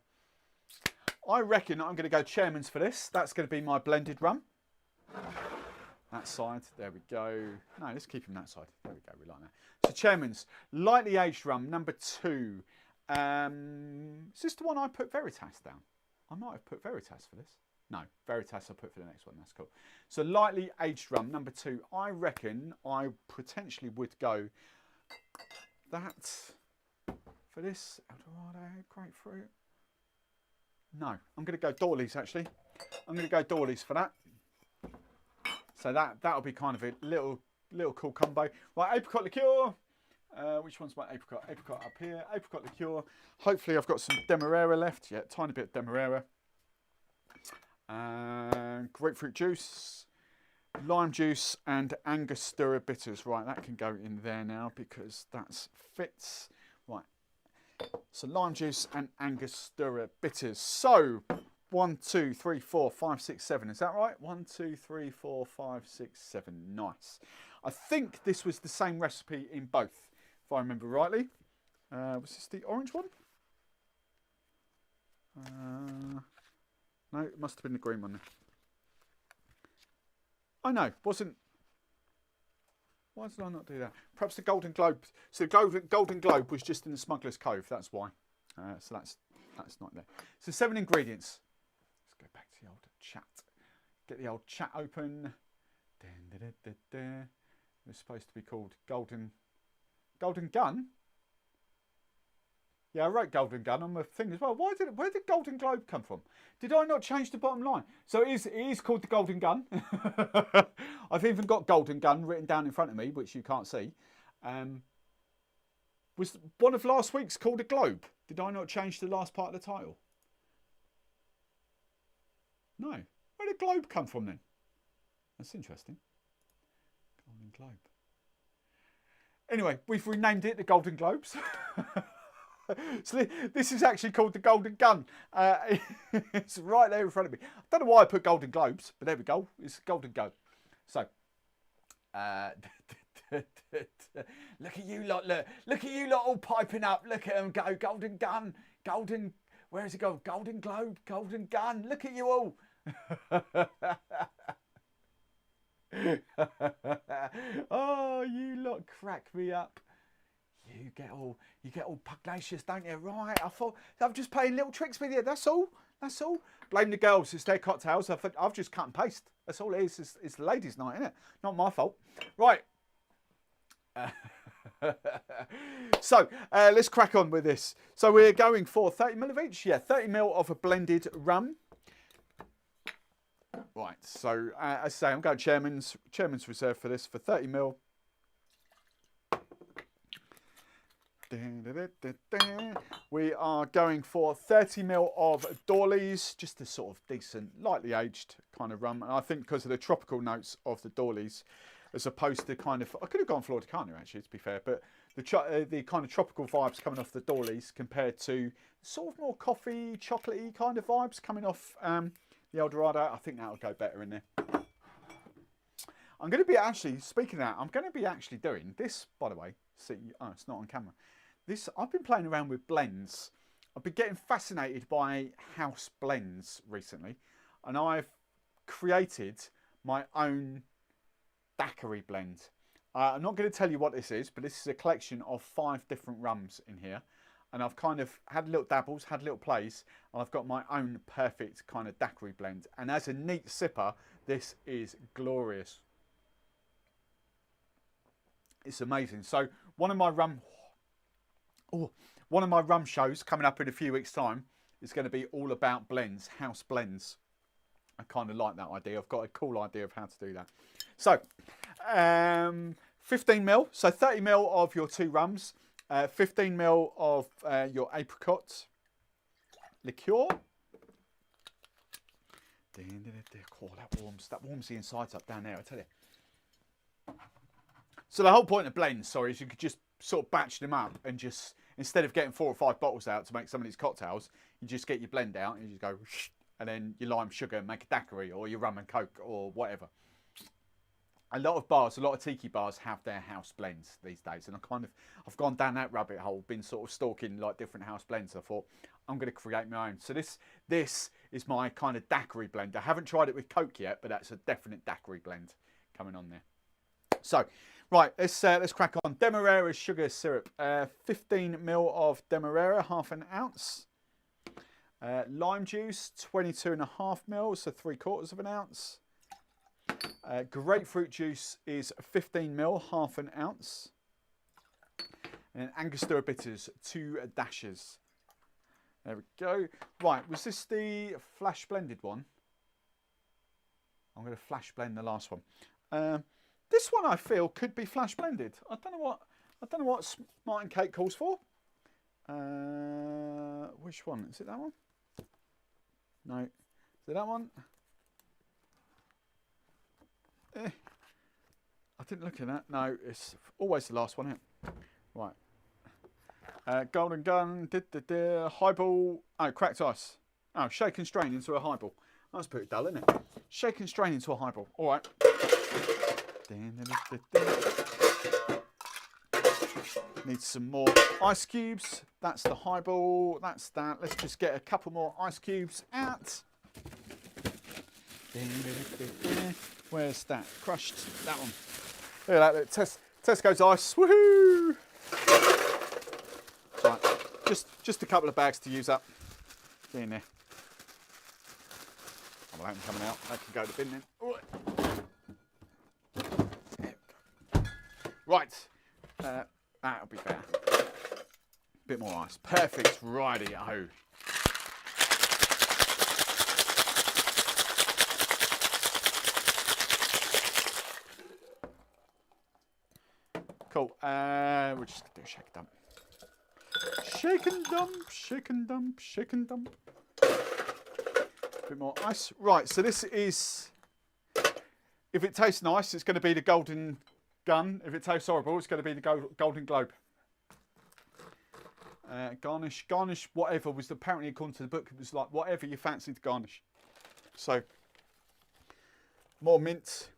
I reckon I'm going to go Chairman's for this. That's going to be my blended rum. That side, there we go. No, let's keep him that side. There we go, we like that. So Chairman's, lightly aged rum, number 2. Is this the one I put Veritas down? I might have put Veritas for this. No, Veritas I put for the next one. That's cool. So lightly aged rum, number 2. I reckon I potentially would go that for this. El Dorado, grapefruit. No, I'm going to go Dawley's actually. I'm going to go Dawley's for that. So that'll be kind of a little cool combo. Right, apricot liqueur. Which one's my apricot? Apricot up here. Apricot liqueur. Hopefully I've got some Demerara left. Yeah, tiny bit of Demerara. Grapefruit juice, lime juice, and Angostura bitters. Right, that can go in there now because that fits. Right. So lime juice and Angostura bitters. So 1, 2, 3, 4, 5, 6, 7. Is that right? 1, 2, 3, 4, 5, 6, 7. Nice. I think this was the same recipe in both, if I remember rightly. Was this the orange one? No, it must have been the green one then. Oh no, wasn't. Why did I not do that? Perhaps the Golden Globe. So the Golden Globe was just in the Smuggler's Cove. That's why. So that's not there. So 7 ingredients. Let's go back to the old chat. Get the old chat open. It's supposed to be called Golden Gun. Yeah, I wrote Golden Gun on my thing as well. Where did Golden Globe come from? Did I not change the bottom line? So it is called the Golden Gun. I've even got Golden Gun written down in front of me, which you can't see. Was one of last week's called a Globe? Did I not change the last part of the title? No. Where did Globe come from then? That's interesting. Golden Globe. Anyway, we've renamed it the Golden Globes. So this is actually called the Golden Gun. It's right there in front of me. I don't know why I put Golden Globes, but there we go. It's Golden Go. So, look at you lot, look at you lot all piping up. Look at them go. Golden Gun, Golden, where has it gone? Golden Globe, Golden Gun. Look at you all. Oh, you lot crack me up. You get all pugnacious, don't you? Right, I thought I'm just playing little tricks with you. That's all. That's all. Blame the girls. It's their cocktails. I've just cut and paste. That's all it is. It's the ladies' night, isn't it? Not my fault. Right. So let's crack on with this. So we're going for 30ml of each. Yeah, 30ml of a blended rum. Right. So as I say, I'm going Chairman's Reserve for this for 30ml. We are going for 30ml of Dawley's, just a sort of decent, lightly aged kind of rum. And I think because of the tropical notes of the Dawley's, as opposed to kind of, I could have gone Florida actually, to be fair, but the kind of tropical vibes coming off the Dawley's compared to sort of more coffee, chocolatey kind of vibes coming off the El Dorado. I think that'll go better in there. I'm going to be actually, speaking of that, I'm going to be actually doing this, by the way. See, oh, it's not on camera. I've been playing around with blends. I've been getting fascinated by house blends recently, and I've created my own daiquiri blend. I'm not going to tell you what this is, but this is a collection of 5 different rums in here. and I've kind of had little dabbles, had little plays, and I've got my own perfect kind of daiquiri blend. And as a neat sipper, this is glorious. It's amazing. So one of my rum shows coming up in a few weeks' time is going to be all about blends, house blends. I kind of like that idea. I've got a cool idea of how to do that. So 15 ml, so 30 ml of your 2 rums, 15 ml of your apricot liqueur. Oh, that warms the insides up down there, I tell you. So the whole point of blends, sorry, is you could just sort of batch them up and just, instead of getting 4 or 5 bottles out to make some of these cocktails, you just get your blend out and you just go, and then your lime sugar and make a daiquiri, or your rum and coke or whatever. A lot of bars, a lot of tiki bars have their house blends these days, and I've gone down that rabbit hole, been sort of stalking like different house blends. I thought I'm going to create my own. So this is my kind of daiquiri blend. I haven't tried it with coke yet, but that's a definite daiquiri blend coming on there. So right, let's crack on. Demerara sugar syrup, 15 ml of Demerara, half an ounce. Lime juice, 22.5 ml, so 3/4 of an ounce. Grapefruit juice is 15 ml, half an ounce. And Angostura bitters, 2 dashes. There we go. Right, was this the flash blended one? I'm going to flash blend the last one. This one I feel could be flash blended. I don't know what Smart and Cake calls for. Which one? Is it that one? No. Is it that one? I didn't look at that. No, it's always the last one, isn't it? Right. Golden Gun, highball. Oh, cracked ice. Oh, shake and strain into a highball. That's pretty dull, isn't it? Shake and strain into a highball. All right. Need some more ice cubes. That's the highball. That's that. Let's just get a couple more ice cubes out. Where's that? Crushed. That one. Look at that. Tesco's ice. Woohoo! Right. Just a couple of bags to use up. Get in there. Oh, well, that coming out. That can go to the bin then. All right. Right. That'll be better. Bit more ice. Perfect. Righty-o. Cool. We're just going to do a shake and dump. Shake and dump, shake and dump, shake and dump. Bit more ice. Right, so this is, if it tastes nice, it's going to be the Golden Gun. If it tastes horrible, it's going to be the Golden Globe. Garnish whatever was apparently, according to the book, it was like whatever you fancy to garnish. So, more mint.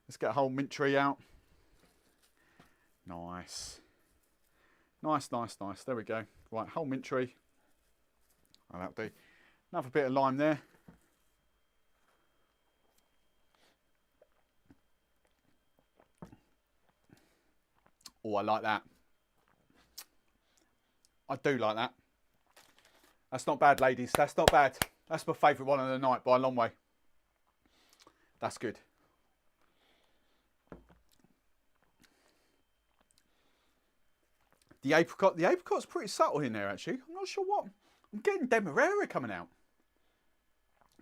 Let's get a whole mint tree out. Nice. Nice, nice, nice. There we go. Right, whole mint tree. Oh, that'll do. Another bit of lime there. Oh, I like that. I do like that. That's not bad, ladies. That's not bad. That's my favourite one of the night by a long way. That's good. The apricot's pretty subtle in there, actually. I'm not sure what. I'm getting Demerara coming out.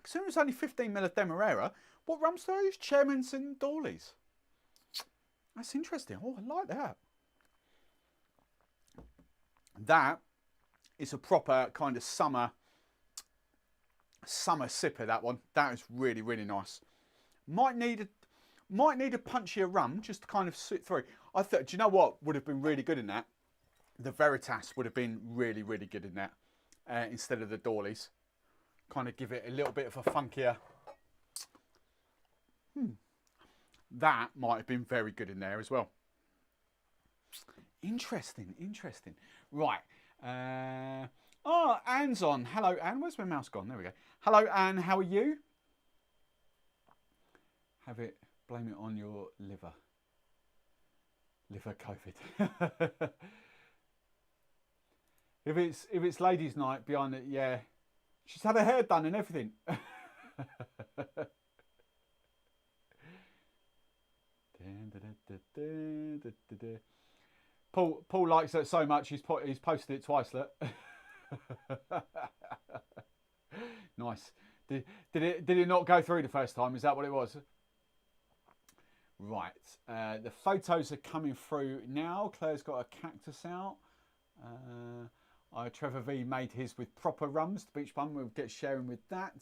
Considering it's only 15 ml of Demerara, what rums do I use? Chairman's and Dawley's. That's interesting. Oh, I like that. That is a proper kind of summer sipper, that one. That is really, really nice. Might need a punchier rum just to kind of sit through. I thought, do you know what would have been really good in that? The Veritas would have been really, really good in that instead of the Dawley's. Kind of give it a little bit of a funkier. That might have been very good in there as well. Interesting, interesting. Right. Oh, Anne's on. Hello, Anne. Where's my mouse gone? There we go. Hello, Anne. How are you? Blame it on your liver. Liver COVID. If it's ladies' night behind it, yeah. She's had her hair done and everything. Paul likes it so much he's posted it twice. Look. Nice. Did it not go through the first time? Is that what it was? Right. The photos are coming through now. Claire's got a cactus out. Trevor V made his with proper rums. The beach bum, we'll get sharing with that.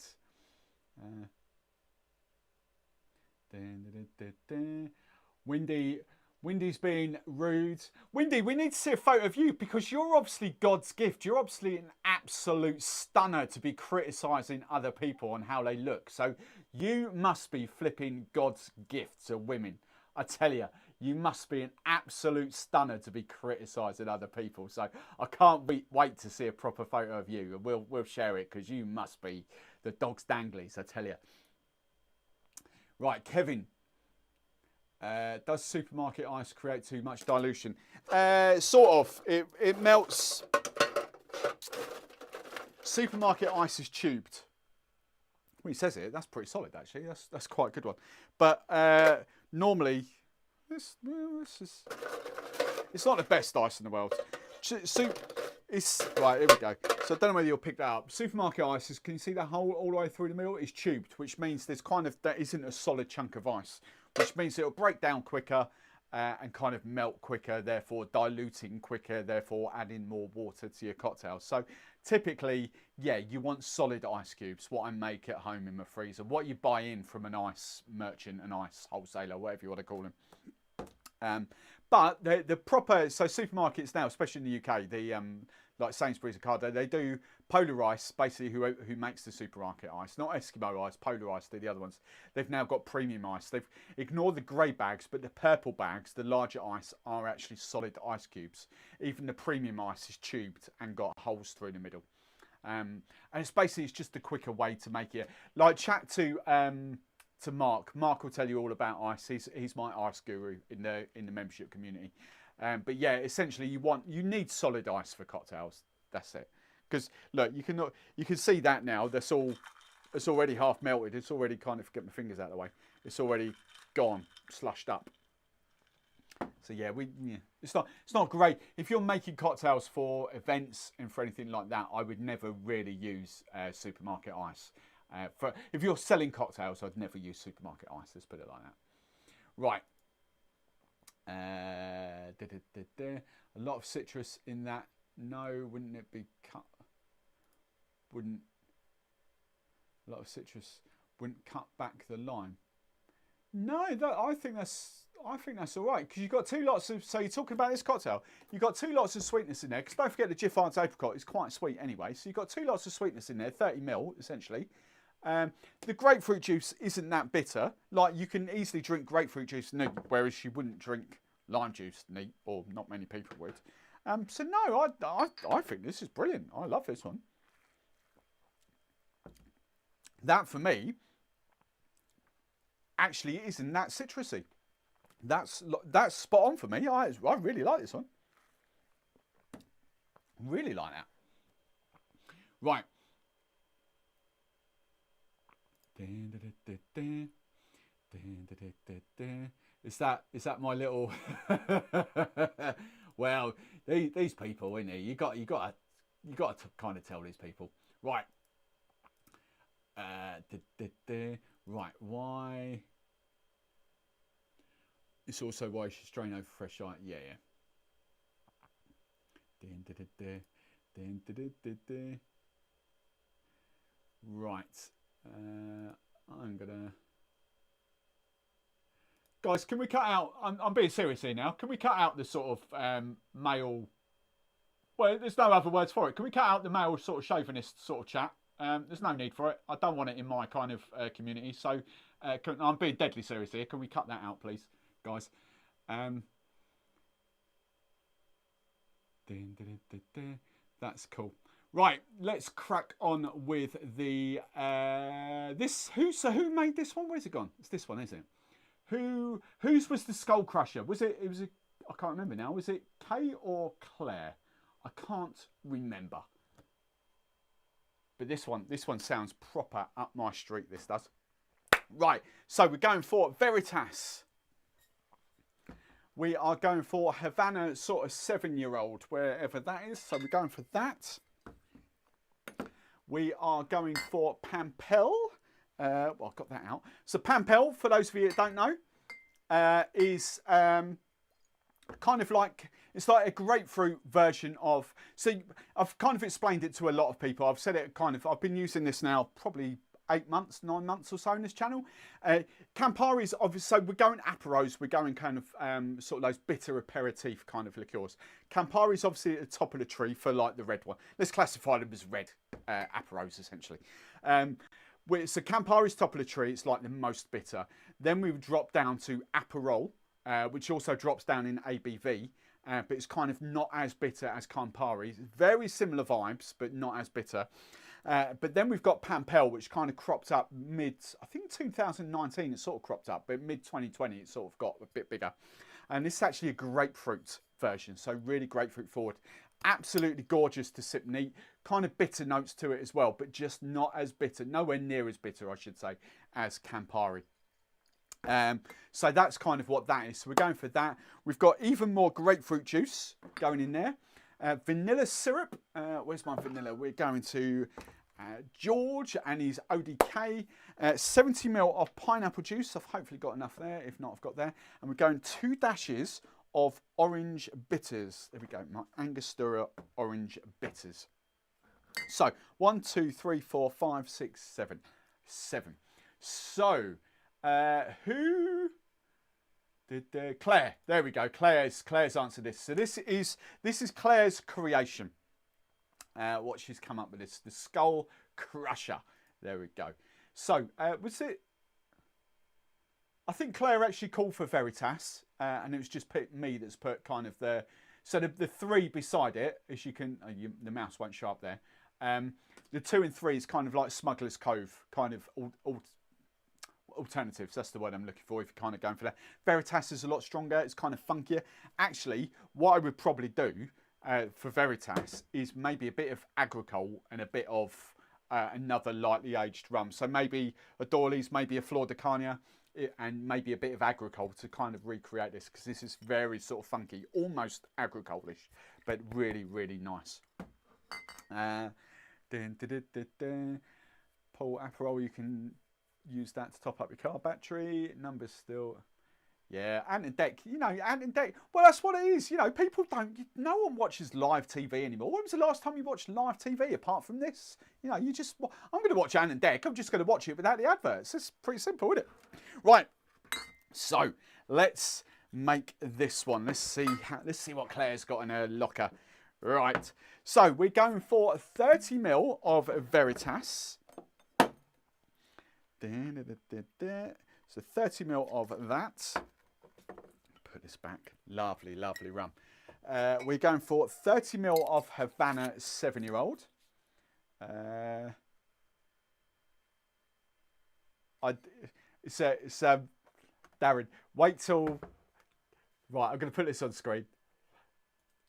Windy's being rude. Windy, we need to see a photo of you because you're obviously God's gift. You're obviously an absolute stunner to be criticising other people on how they look. So you must be flipping God's gift to women. I tell you, you must be an absolute stunner to be criticising other people. So I can't wait to see a proper photo of you. We'll share it because you must be the dog's danglies, I tell you. Right, Kevin. Does supermarket ice create too much dilution? Sort of. It melts. Supermarket ice is tubed. Well, he says it. That's pretty solid, actually. That's quite a good one. But normally, it's not the best ice in the world. Right, here we go. So I don't know whether you'll pick that up. Supermarket ice is, can you see that hole all the way through the middle? Is tubed, which means that isn't a solid chunk of ice, which means it'll break down quicker and kind of melt quicker, therefore diluting quicker, therefore adding more water to your cocktail. So typically, yeah, you want solid ice cubes, what I make at home in my freezer, what you buy in from an ice merchant, an ice wholesaler, whatever you want to call them. But the proper, so supermarkets now, especially in the UK, like Sainsbury's and Ocado, they do Polar Ice, basically who makes the supermarket ice, not Eskimo Ice, Polar Ice, they're the other ones. They've now got premium ice. They've ignored the grey bags, but the purple bags, the larger ice, are actually solid ice cubes. Even the premium ice is tubed and got holes through the middle. And it's just a quicker way to make it. Like chat to Mark. Mark will tell you all about ice. He's my ice guru in the membership community. But yeah, essentially you need solid ice for cocktails. That's it. Because look, you can see that now. It's already half melted. It's already kind of, get my fingers out of the way. It's already gone, slushed up. So yeah, it's not great. If you're making cocktails for events and for anything like that, I would never really use supermarket ice. If you're selling cocktails, I'd never use supermarket ice. Let's put it like that. Right. A lot of citrus in that. No, wouldn't it be cut? Wouldn't. A lot of citrus wouldn't cut back the lime. No, I think that's all right because you've got two lots of. So you're talking about this cocktail. You've got two lots of sweetness in there. Because don't forget the Giffard's apricot is quite sweet anyway. So you've got two lots of sweetness in there, 30 ml essentially. The grapefruit juice isn't that bitter. Like you can easily drink grapefruit juice neat, whereas you wouldn't drink lime juice neat, or not many people would. So no, I think this is brilliant. I love this one. That for me actually isn't that citrusy. That's spot on for me. I really like this one. Really like that. Right. Is that my little? Well, these people in here, you got to kind of tell these people, right? Right, why? It's also why you should strain over fresh ice. Yeah. Right. I'm gonna. Guys, can we cut out? I'm being serious here now. Can we cut out the sort of male? Well, there's no other words for it. Can we cut out the male sort of chauvinist sort of chat? There's no need for it. I don't want it in my kind of community. So I'm being deadly serious here. Can we cut that out, please, guys? That's cool. Right, let's crack on with the who made this one? Where's it gone? It's this one, isn't it? Whose was the Skull Crusher? I can't remember now. Was it Kay or Claire? I can't remember. But this one sounds proper up my street, this does. Right, so we're going for Veritas. We are going for Havana sort of 7-year-old, wherever that is. So we're going for that. We are going for Pampel. Well, I've got that out. So Pampel, for those of you that don't know, is kind of like, it's like a grapefruit version of, so I've kind of explained it to a lot of people. I've said it kind of, I've been using this now probably 9 months or so on this channel. Campari's obviously, so we're going Aperos, we're going kind of sort of those bitter aperitif kind of liqueurs. Campari's obviously at the top of the tree for like the red one. Let's classify them as red Aperos essentially. So Campari's top of the tree, it's like the most bitter. Then we drop down to Aperol, which also drops down in ABV, but it's kind of not as bitter as Campari. Very similar vibes, but not as bitter. But then we've got Pampel, which kind of cropped up I think 2019 it sort of cropped up, but mid 2020 it sort of got a bit bigger. And this is actually a grapefruit version, so really grapefruit forward. Absolutely gorgeous to sip neat, kind of bitter notes to it as well, but just not as bitter, nowhere near as bitter, I should say, as Campari. So that's kind of what that is. So we're going for that. We've got even more grapefruit juice going in there. Vanilla syrup. Where's my vanilla? We're going to George and his ODK. 70 ml of pineapple juice. I've hopefully got enough there. If not, I've got there. And we're going 2 dashes of orange bitters. There we go. My Angostura orange bitters. So 1, 2, 3, 4, 5, 6, 7. 7. So who did Claire? There we go. Claire's answered this. So this is Claire's creation. What she's come up with this, the Skull Crusher. There we go. So was it? I think Claire actually called for Veritas, and it was just me that's put kind of the. So the 3 beside it, as you can, the mouse won't show up there. The 2 and 3 is kind of like Smuggler's Cove, kind of alternatives. That's the word I'm looking for if you're kind of going for that. Veritas is a lot stronger. It's kind of funkier. Actually, what I would probably do for Veritas is maybe a bit of agricole and a bit of another lightly aged rum. So maybe a Dorley's, maybe a Flor de Carnia, and maybe a bit of agricole to kind of recreate this, because this is very sort of funky, almost agricole-ish, but really, really nice. Paul Aperol, you can use that to top up your car battery. Numbers still, yeah. Ant and Deck, you know, Ant and Deck. Well, that's what it is. You know, people don't. No one watches live TV anymore. When was the last time you watched live TV apart from this? You know, you just. I'm going to watch Ant and Deck. I'm just going to watch it without the adverts. It's pretty simple, isn't it? Right. So let's make this one. Let's see what Claire's got in her locker. Right. So we're going for 30 ml of Veritas. So 30 ml of that. Put this back. Lovely, lovely rum. We're going for 30 ml of Havana 7-year-old. Darren, wait till. Right, I'm going to put this on screen.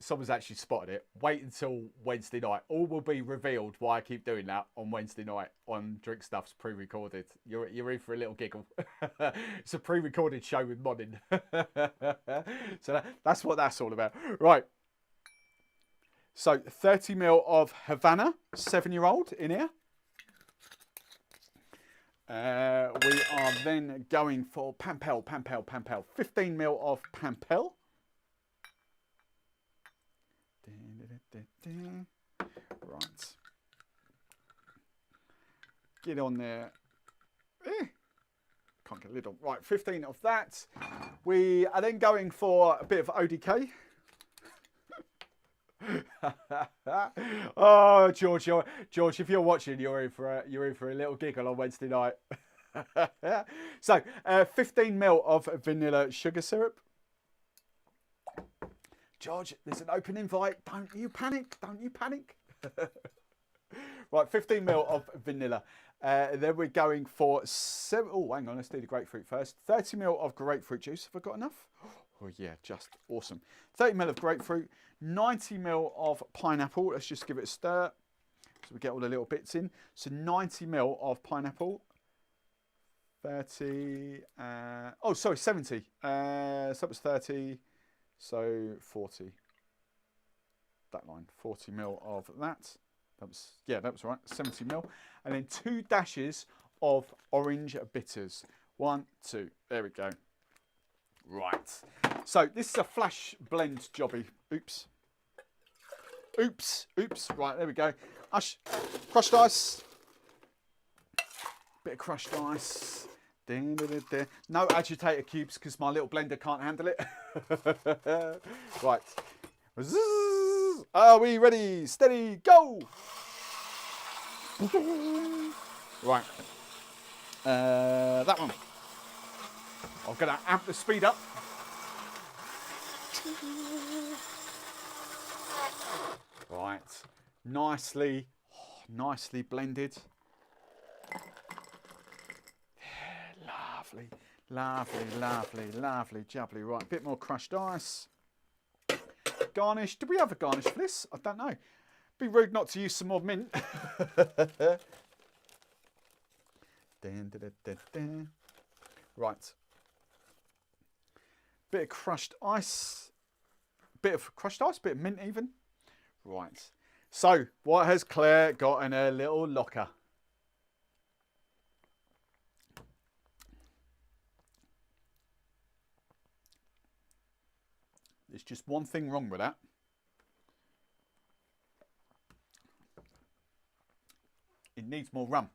Someone's actually spotted it. Wait until Wednesday night. All will be revealed why I keep doing that on Wednesday night on Drink Stuff's pre-recorded. You're in for a little giggle. It's a pre-recorded show with modding. So that's what that's all about. Right. So 30 ml of Havana 7-year-old in here. We are then going for Pampel. 15 ml of Pampel. Right. Get on there. Can't get a lid on. Right, 15 of that. We are then going for a bit of ODK. Oh, George, if you're watching, you're in for a little giggle on Wednesday night. So, 15 ml of vanilla sugar syrup. George, there's an open invite. Don't you panic. Right, 15 ml of vanilla. Then we're going for 7. Oh, hang on. Let's do the grapefruit first. 30 ml of grapefruit juice. Have I got enough? Oh, yeah, just awesome. 30 ml of grapefruit. 90 ml of pineapple. Let's just give it a stir so we get all the little bits in. So 90 ml of pineapple. 30, oh sorry, 70. So that was 30, so 40. That line, 40 ml of that. That was, yeah, that was right, 70 ml. And then 2 dashes of orange bitters. 1, 2, there we go. Right, so this is a flash blend jobby. Oops. Oops, oops, right, there we go. Crushed ice. Bit of crushed ice. No agitator cubes because my little blender can't handle it. Right. Are we ready? Steady, go! Right. That one. I'm going to amp the speed up. Right. Nicely blended. Lovely, lovely, lovely, lovely, jubbly. Right, a bit more crushed ice. Garnish. Do we have a garnish for this? I don't know. Be rude not to use some more mint. Right. Bit of crushed ice. Bit of crushed ice, bit of mint even. Right. So, what has Claire got in her little locker? There's just one thing wrong with that. It needs more rum.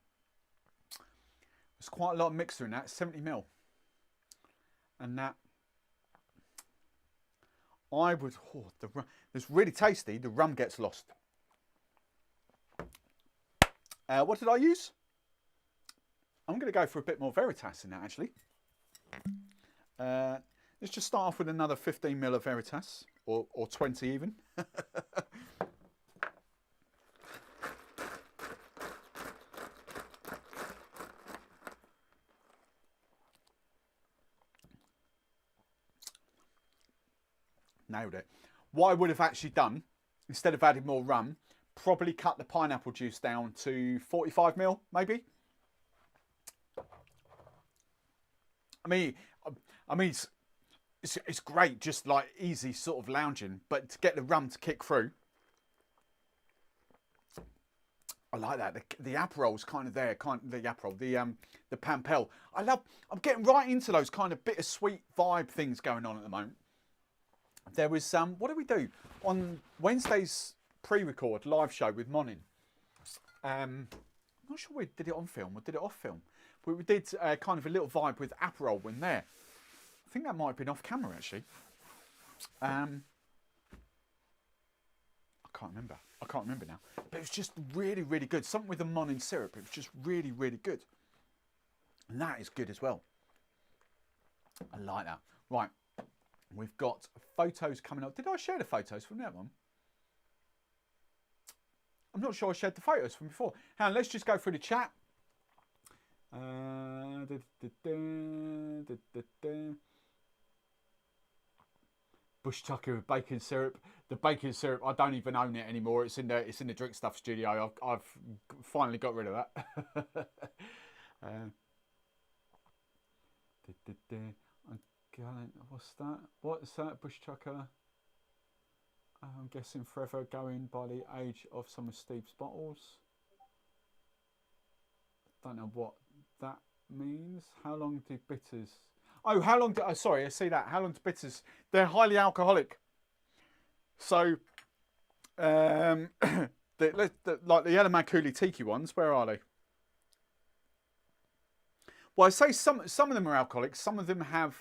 There's quite a lot of mixer in that, 70 ml. And that, I would, oh, the rum, it's really tasty, the rum gets lost. What did I use? I'm going to go for a bit more Veritas in that actually. Let's just start off with another 15 ml of Veritas, or 20 even. Nailed it. What I would have actually done, instead of adding more rum, probably cut the pineapple juice down to 45 ml, maybe. I mean, it's great, just like easy sort of lounging, but to get the rum to kick through, I like that. The Aperol's kind of there, the Aperol, the Pampel. I'm getting right into those kind of bittersweet vibe things going on at the moment. There was what did we do on Wednesday's pre-record live show with Monin? I'm not sure we did it on film or did it off film, but we did kind of a little vibe with Aperol in there. I think that might have been off camera actually. I can't remember now. But it was just really, really good. Something with the Monin syrup. It was just really, really good. And that is good as well. I like that. Right. We've got photos coming up. Did I share the photos from that one? I'm not sure I shared the photos from before. Hang on, let's just go through the chat. Bush tucker with bacon syrup. The bacon syrup, I don't even own it anymore. It's in the Drink Stuff studio. I've finally got rid of that. What's that? What's that? Bush tucker. I'm guessing forever going by the age of some of Steve's bottles. Don't know what that means. How long do bitters? Oh, how long do? Oh, sorry, I see that. How long do bitters? They're highly alcoholic. So, like the Yalamakuli Tiki ones. Where are they? Well, I say some of them are alcoholic. Some of them have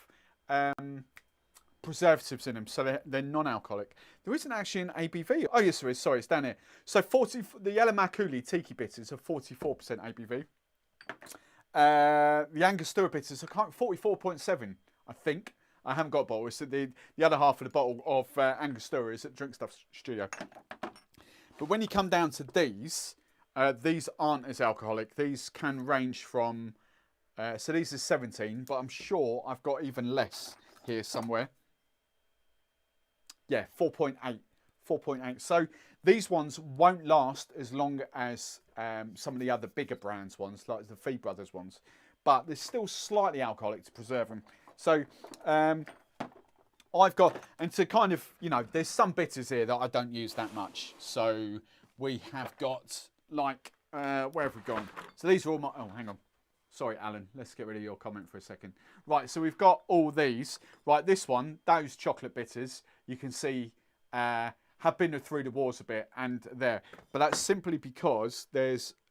preservatives in them, so they're non-alcoholic. There isn't actually an ABV. Oh yes, there is. Sorry, it's down here. So the Yalamakuli Tiki bitters are 44% ABV. The Angostura bitters are 44.7, I think. I haven't got a bottle. It's the other half of the bottle of Angostura is at Drink Stuff Studio. But when you come down to these aren't as alcoholic. These can range from, so these are 17, but I'm sure I've got even less here somewhere. Yeah, 4.8. 4.8. So these ones won't last as long as some of the other bigger brands ones, like the Fee Brothers ones. But they're still slightly alcoholic to preserve them. So I've got, and to kind of, you know, there's some bitters here that I don't use that much. So we have got, like, where have we gone? So these are all my, oh, hang on. Sorry, Alan, let's get rid of your comment for a second. Right, so we've got all these. Right, this one, those chocolate bitters, you can see have been through the wars a bit and there. But that's simply because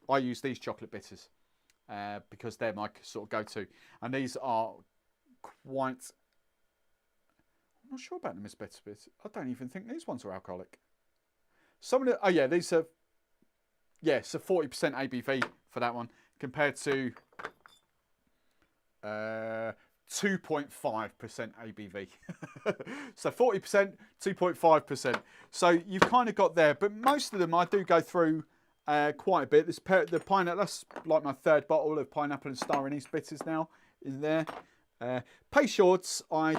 I use these chocolate bitters because they're my sort of go-to. And these are quite, I'm not sure about them as bitter bitters. I don't even think these ones are alcoholic. Some of the, oh yeah, these are, yeah, so 40% ABV for that one compared to 2.5% ABV. So 40%, 2.5%. So you've kind of got there, but most of them I do go through quite a bit. This the pineapple, that's like my third bottle of pineapple and star anise bitters now in there. Peychaud's I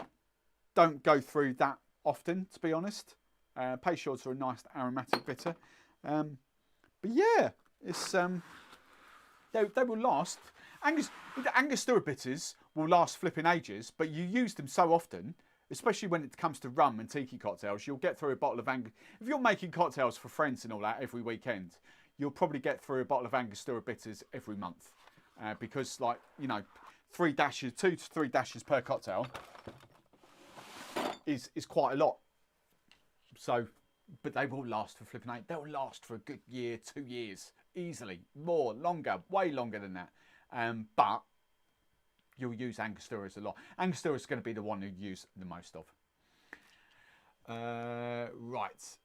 don't go through that often, to be honest. Peychaud's are a nice aromatic bitter. But yeah, it's they will last. Angostura bitters will last flipping ages, but you use them so often, especially when it comes to rum and tiki cocktails, you'll get through a bottle of If you're making cocktails for friends and all that every weekend, you'll probably get through a bottle of Angostura bitters every month. Because, like, you know, 2 to 3 dashes per cocktail is quite a lot. So, but they will last for flipping 8. They'll last for a good year, 2 years, easily. More, longer, way longer than that. But you'll use Angosturas a lot. Angostura is going to be the one you use the most of. Right.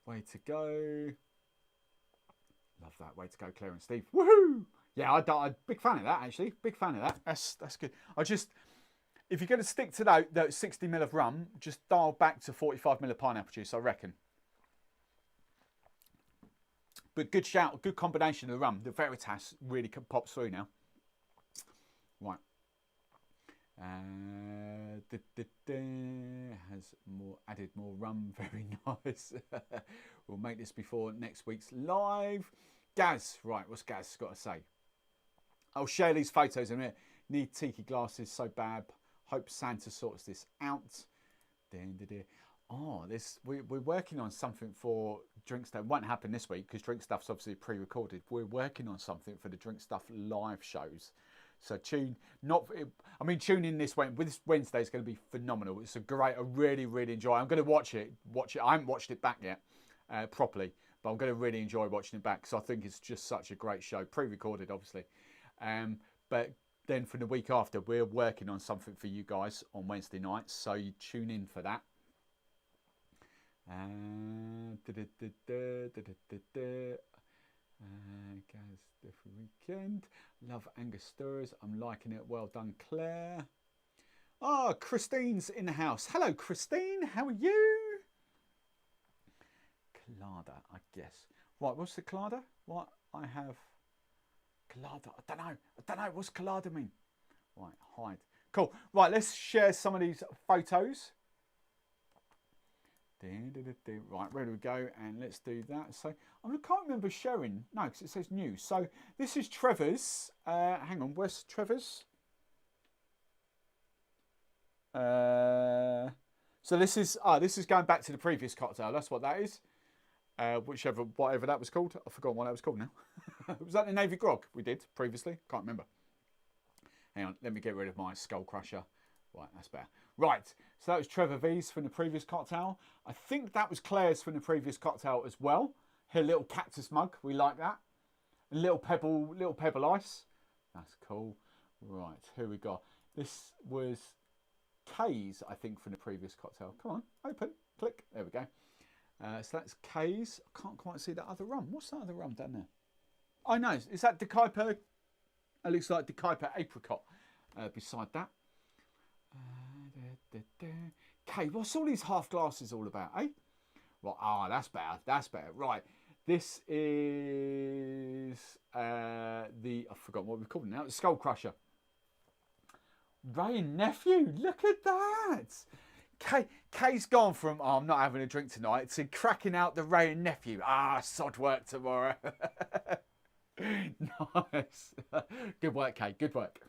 Way to go. Love that. Way to go, Claire and Steve. Woohoo! Yeah, I'm big fan of that, actually. Big fan of that. That's good. If you're going to stick to that 60 ml of rum, just dial back to 45 ml of pineapple juice, I reckon. But good shout, good combination of the rum. The Veritas really pops through now. Right. Has added more rum. Very nice. We'll make this before next week's live. Gaz, right, what's Gaz got to say? I'll share these photos in a minute. Need tiki glasses so bad. Hope Santa sorts this out. Oh, we're working on something for DRINKSTUFF. It won't happen this week because DRINKSTUFF's obviously pre-recorded. We're working on something for the DRINKSTUFF live shows. So tune in this Wednesday. This Wednesday is going to be phenomenal. It's a great, I really, really enjoy. I'm going to watch it. I haven't watched it back yet properly, but I'm going to really enjoy watching it back because I think it's just such a great show. Pre-recorded, obviously. But then for the week after, we're working on something for you guys on Wednesday nights, so you tune in for that. Guys, different weekend. Love Angosturas. I'm liking it. Well done, Claire. Oh, Christine's in the house. Hello, Christine. How are you? Clada, I guess. Right, what's the Clada? What I have. Colada, I don't know, what's colada mean? Right, hide. Cool, right, let's share some of these photos. Right, where do we go? And let's do that. So, I can't remember sharing, no, because it says new. So, this is Trevor's, hang on, where's Trevor's? So this is going back to the previous cocktail, that's what that is. Whatever that was called. I've forgotten what that was called now. Was that the Navy Grog we did previously? Can't remember. Hang on, let me get rid of my Skull Crusher. Right, that's better. Right, so that was Trevor V's from the previous cocktail. I think that was Claire's from the previous cocktail as well. Her little cactus mug, we like that. A little pebble ice. That's cool. Right, who we got? This was Kay's, I think, from the previous cocktail. Come on, open, click. There we go. So that's Kay's. I can't quite see that other rum. What's that other rum down there? Oh no, is that Decaiper? It looks like Decaiper apricot beside that. Kay, what's all these half glasses all about, eh? Right, that's better. That's better. Right, This is I've forgotten what we call it now. The Skull Crusher. Ray and nephew, look at that. Kay's gone from I'm not having a drink tonight to cracking out the Ray and nephew. Sod work tomorrow. Nice. Good work, Kay. Good work.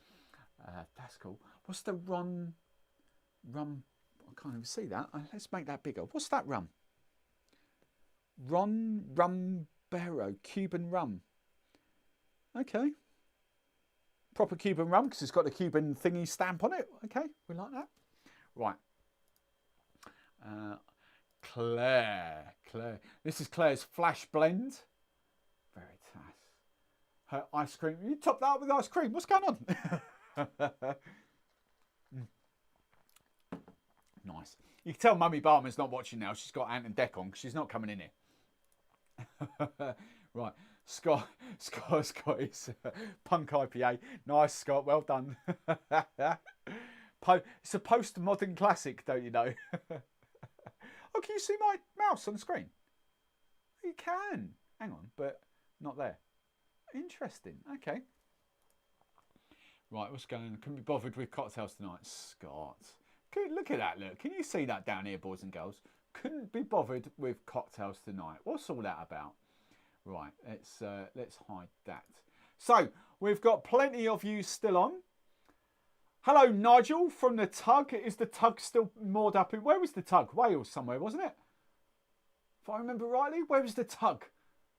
That's cool. What's the rum? I can't even see that. Let's make that bigger. What's that rum? Rum Barrow, Cuban rum. Okay. Proper Cuban rum because it's got the Cuban thingy stamp on it. Okay, we like that. Right. Claire. This is Claire's Flash Blend. Very nice. Her ice cream. You top that up with ice cream. What's going on? Nice. You can tell Mummy Barman's not watching now. She's got Ant and Deck on because she's not coming in here. Right. Scott is Punk IPA. Nice, Scott. Well done. It's a post-modern classic, don't you know? Oh, can you see my mouse on the screen? You can. Hang on, but not there. Interesting. Okay. Right, what's going on? Couldn't be bothered with cocktails tonight. Scott. Look at that, look. Can you see that down here, boys and girls? Couldn't be bothered with cocktails tonight. What's all that about? Right, let's hide that. So, we've got plenty of you still on. Hello, Nigel from the Tug. Is the Tug still moored up in... Where was the Tug? Wales somewhere, wasn't it? If I remember rightly, where was the Tug?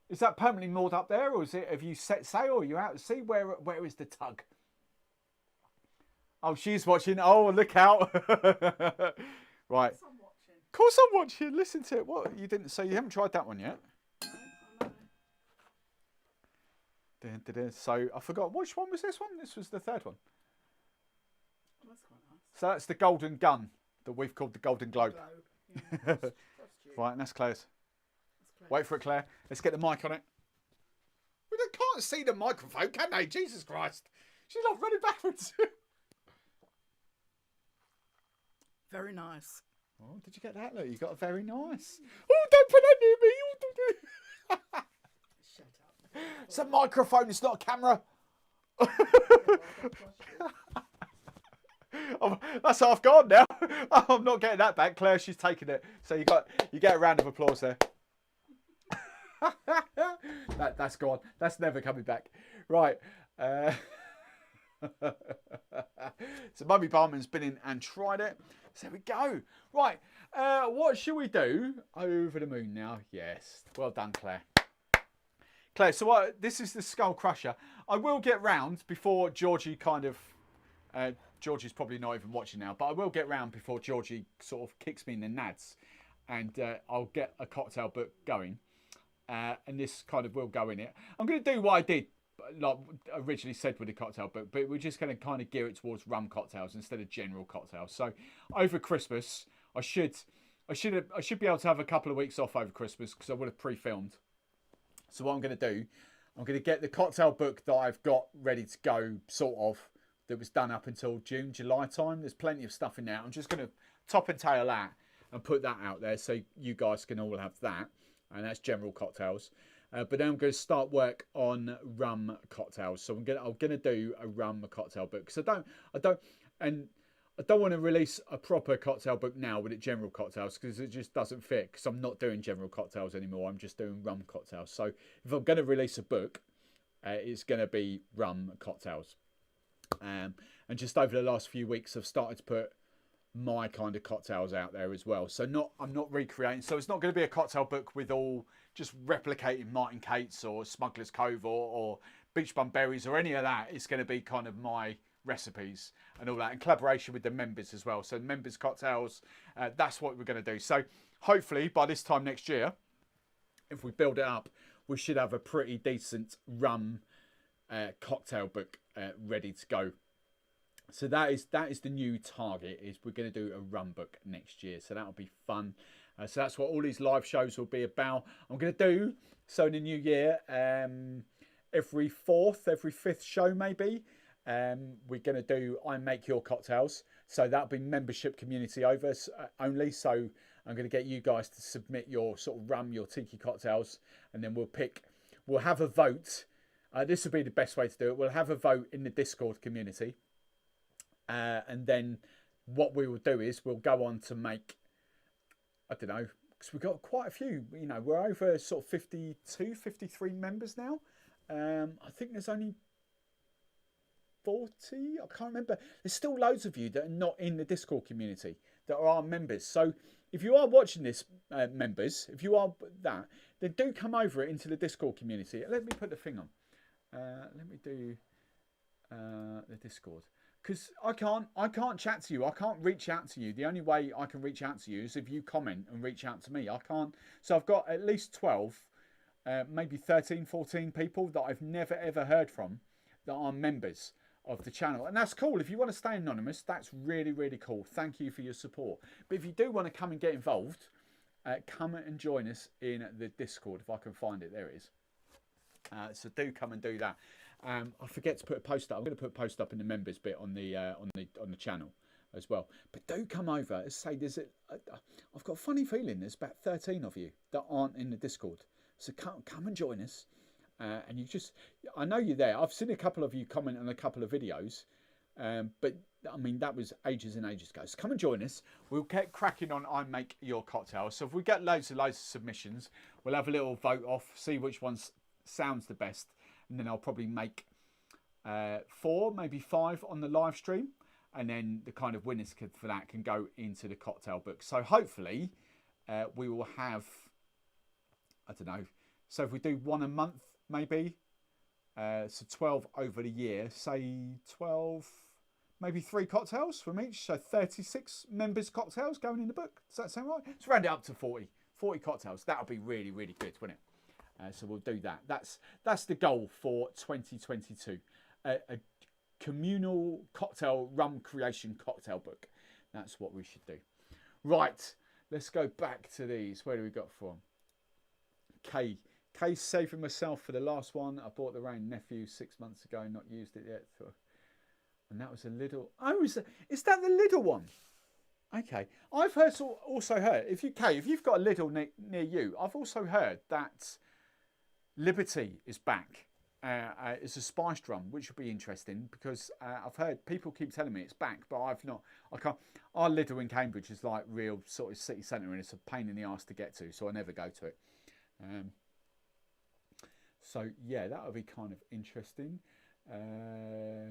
Is that permanently moored up there, or have you set sail? Are you out to sea? Where is the Tug? Oh, she's watching. Oh, look out. Right. Of course I'm watching. Listen to it. What? You didn't say you haven't tried that one yet? No. So I forgot. Which one was this one? This was the third one. Oh, that's quite nice. So that's the Golden Gun that we've called the Golden Globe. Yeah, Right, and that's Claire's. That's Wait for it, Claire. Let's get the mic on it. Well, they can't see the microphone, can they? Jesus Christ. She's not running backwards. Very nice. Oh, did you get that? Look, you got a very nice. Oh, don't put that near me. Oh, don't. Shut up. It's a microphone. It's not a camera. Oh, that's half gone now. Oh, I'm not getting that back, Claire. She's taking it. So you get a round of applause there. That's gone. That's never coming back. Right. So Mummy Barman's been in and tried it. So there we go. Right. What should we do? Over the moon now. Yes. Well done, Claire. Claire, so this is the Skull Crusher. I will get round before Georgie kind of... Georgie's probably not even watching now, but I will get round before Georgie sort of kicks me in the nads. And I'll get a cocktail book going. And this kind of will go in it. I'm going to do what I did, like originally said with the cocktail book, but we're just going to kind of gear it towards rum cocktails instead of general cocktails. So over Christmas, I should be able to have a couple of weeks off over Christmas because I would have pre-filmed. So what I'm going to do, I'm going to get the cocktail book that I've got ready to go, sort of, that was done up until June, July time. There's plenty of stuff in there. I'm just going to top and tail that and put that out there so you guys can all have that. And that's general cocktails. But then I'm going to start work on rum cocktails. So I'm going to do a rum cocktail book. Because I don't want to release a proper cocktail book now with it general cocktails because it just doesn't fit. Because I'm not doing general cocktails anymore. I'm just doing rum cocktails. So if I'm going to release a book, it's going to be rum cocktails. And just over the last few weeks, I've started to put my kind of cocktails out there as well. So I'm not recreating. So it's not going to be a cocktail book with all just replicating Martin Kate's or Smuggler's Cove or Beach Bum Berries or any of that. It's going to be kind of my recipes and all that in collaboration with the members as well. So members cocktails, that's what we're going to do. So hopefully by this time next year, if we build it up, we should have a pretty decent rum cocktail book ready to go. So that is the new target, is we're going to do a rum book next year. So that'll be fun. So that's what all these live shows will be about. I'm going to do, so in the new year, every fifth show maybe, we're going to do I Make Your Cocktails. So that'll be membership community only. So I'm going to get you guys to submit your sort of rum, your tiki cocktails, and then we'll have a vote. This will be the best way to do it. We'll have a vote in the Discord community. And then what we will do is we'll go on to make, I don't know, because we've got quite a few, you know, we're over sort of 52, 53 members now. I think there's only 40, I can't remember. There's still loads of you that are not in the Discord community that are our members. So if you are watching this, members, if you are that, then do come over into the Discord community. Let me put the thing on. Let me do the Discord. Because I can't chat to you. I can't reach out to you. The only way I can reach out to you is if you comment and reach out to me. I can't. So I've got at least 12, maybe 13, 14 people that I've never ever heard from that are members of the channel. And that's cool. If you want to stay anonymous, that's really, really cool. Thank you for your support. But if you do want to come and get involved, come and join us in the Discord if I can find it. There it is. So do come and do that. I forget to put a post up. I'm going to put a post up in the members bit on the channel as well. But do come over. As I say, I've got a funny feeling there's about 13 of you that aren't in the Discord. So come and join us. And I know you're there. I've seen a couple of you comment on a couple of videos. But I mean, that was ages and ages ago. So come and join us. We'll get cracking on I Make Your Cocktails. So if we get loads of submissions, we'll have a little vote off, see which ones sounds the best. And then I'll probably make 4, maybe 5 on the live stream. And then the kind of winners for that can go into the cocktail book. So hopefully we will have, I don't know, so if we do 1 a month, maybe, so 12 over the year, say 12, maybe 3 cocktails from each. So 36 members cocktails going in the book. Does that sound right? Let's round it up to 40 cocktails. That'll be really, really good, wouldn't it? So we'll do that. That's the goal for 2022. A communal cocktail rum creation cocktail book. That's what we should do. Right, let's go back to these. Where do we got from? Kay's saving myself for the last one. I bought the Rain Nephew 6 months ago, not used it yet. And that was a little. Oh, is that the little one? Okay, I've also heard if you've got a little near you, I've also heard that Liberty is back. It's a spiced rum, which will be interesting because I've heard people keep telling me it's back, but I've not. I can't. Our Lidl in Cambridge is like real sort of city centre, and it's a pain in the arse to get to, so I never go to it. So yeah, that would be kind of interesting.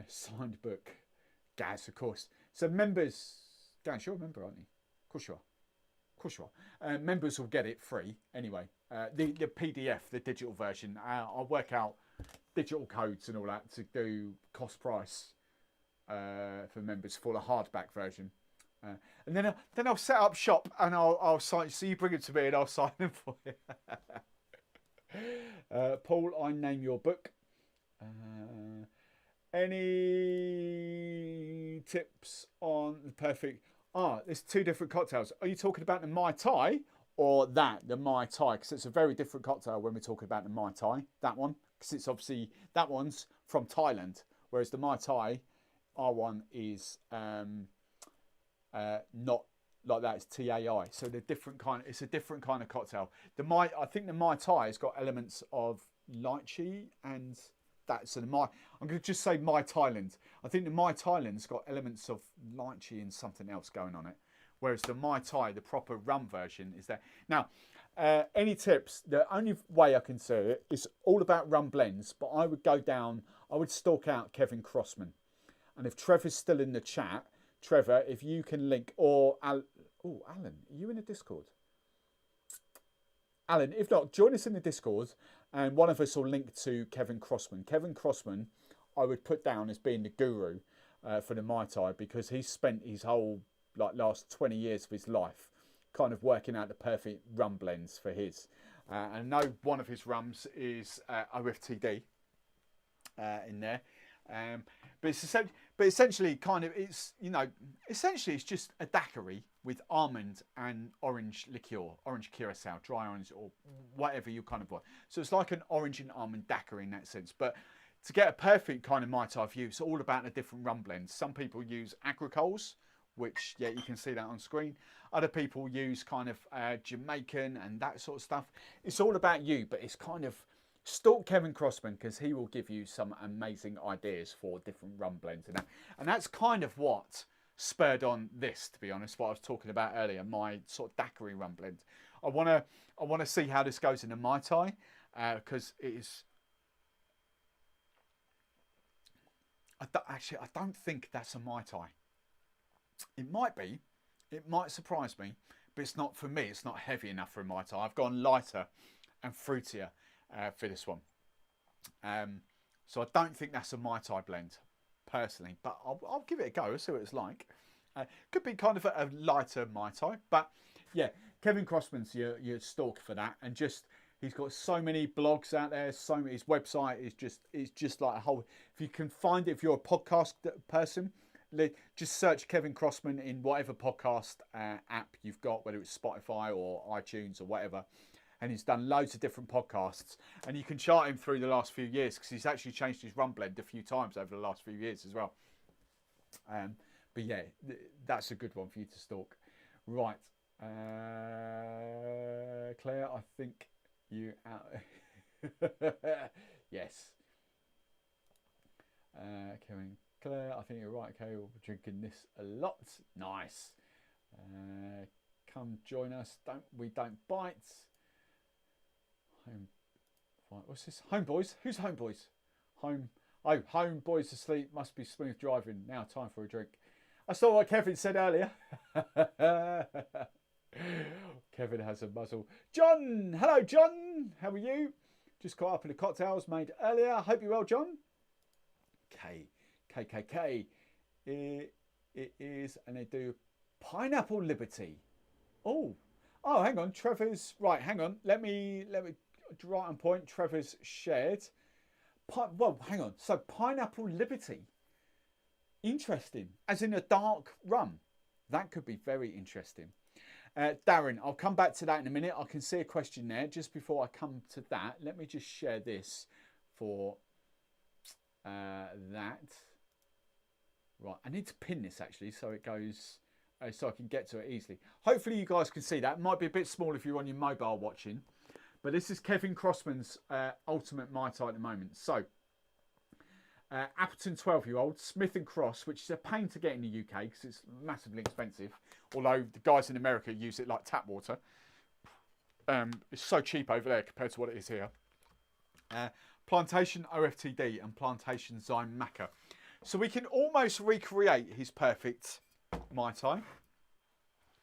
Signed book, Gaz, of course. So members, Gaz, you're a member, aren't you? Of course you are. Of course you are. Members will get it free anyway. The PDF, the digital version, I'll work out digital codes and all that to do cost price for members for the hardback version. And then I'll set up shop and I'll sign. So you bring it to me and I'll sign them for you. Paul, I name your book. Any tips on the perfect? There's 2 different cocktails. Are you talking about the Mai Tai or the Mai Tai? Because it's a very different cocktail when we're talking about the Mai Tai. That one, because it's obviously that one's from Thailand, whereas the Mai Tai, our one is not like that. It's TAI. So they're different kind. It's a different kind of cocktail. I think the Mai Tai has got elements of lychee and that. So I'm going to just say Mai Thailand. I think the Mai Thailand's got elements of lychee and something else going on it. Whereas the Mai Tai, the proper rum version, is there. Now, any tips? The only way I can say it is all about rum blends, but I would stalk out Kevin Crossman. And if Trevor's still in the chat, Trevor, if you can link, or Alan, are you in the Discord? Alan, if not, join us in the Discord and one of us will link to Kevin Crossman. Kevin Crossman, I would put down as being the guru for the Mai Tai because he's spent his whole last 20 years of his life kind of working out the perfect rum blends for his. And I know one of his rums is OFTD in there. But essentially it's just a daiquiri with almond and orange liqueur, orange curacao, dry orange, or whatever you kind of want. So it's like an orange and almond daiquiri in that sense. But to get a perfect kind of Mai Tai view, it's all about the different rum blends. Some people use agricoles, which, yeah, you can see that on screen. Other people use kind of Jamaican and that sort of stuff. It's all about you, but it's kind of stalk Kevin Crossman because he will give you some amazing ideas for different rum blends and that. And that's kind of what spurred on this, to be honest, what I was talking about earlier, my sort of daiquiri rum blend. I want to see how this goes in a Mai Tai because it is. Actually, I don't think that's a Mai Tai. It might be. It might surprise me, but it's not for me. It's not heavy enough for a Mai Tai. I've gone lighter and fruitier for this one. So I don't think that's a Mai Tai blend, personally. But I'll give it a go. I'll see what it's like. Could be kind of a lighter Mai Tai. But, yeah, Kevin Crossman's your stalker for that. And just... he's got so many blogs out there. So many, his website is just like a whole. If you can find it, if you're a podcast person, just search Kevin Crossman in whatever podcast app you've got, whether it's Spotify or iTunes or whatever. And he's done loads of different podcasts, and you can chart him through the last few years because he's actually changed his rum blend a few times over the last few years as well. But yeah, that's a good one for you to stalk. Right, Claire, I think. You out. Yes. Kevin, Claire, I think you're right. Okay, we'll be drinking this a lot. Nice. Come join us. We don't bite. Home. What's this? Homeboys. Who's homeboys? Home. Oh, homeboys asleep. Must be smooth driving. Now time for a drink. I saw what Kevin said earlier. Kevin has a muzzle. John, hello John, how are you? Just caught up in the cocktails made earlier. Hope you're well, John. K. It is, and they do Pineapple Liberty. Oh, hang on, Trevor's right. Hang on, let me right on point. Trevor's shared. Well, hang on. So Pineapple Liberty, interesting. As in a dark rum, that could be very interesting. Darren, I'll come back to that in a minute. I can see a question there. Just before I come to that, let me just share this for that. Right, I need to pin this actually so it goes, so I can get to it easily. Hopefully you guys can see that. It might be a bit small if you're on your mobile watching. But this is Kevin Crossman's ultimate Mai Tai at the moment. So, Appleton 12-year-old, Smith & Cross, which is a pain to get in the UK because it's massively expensive. Although the guys in America use it like tap water. It's so cheap over there compared to what it is here. Plantation OFTD and Plantation Zyme Maca. So we can almost recreate his perfect Mai Tai.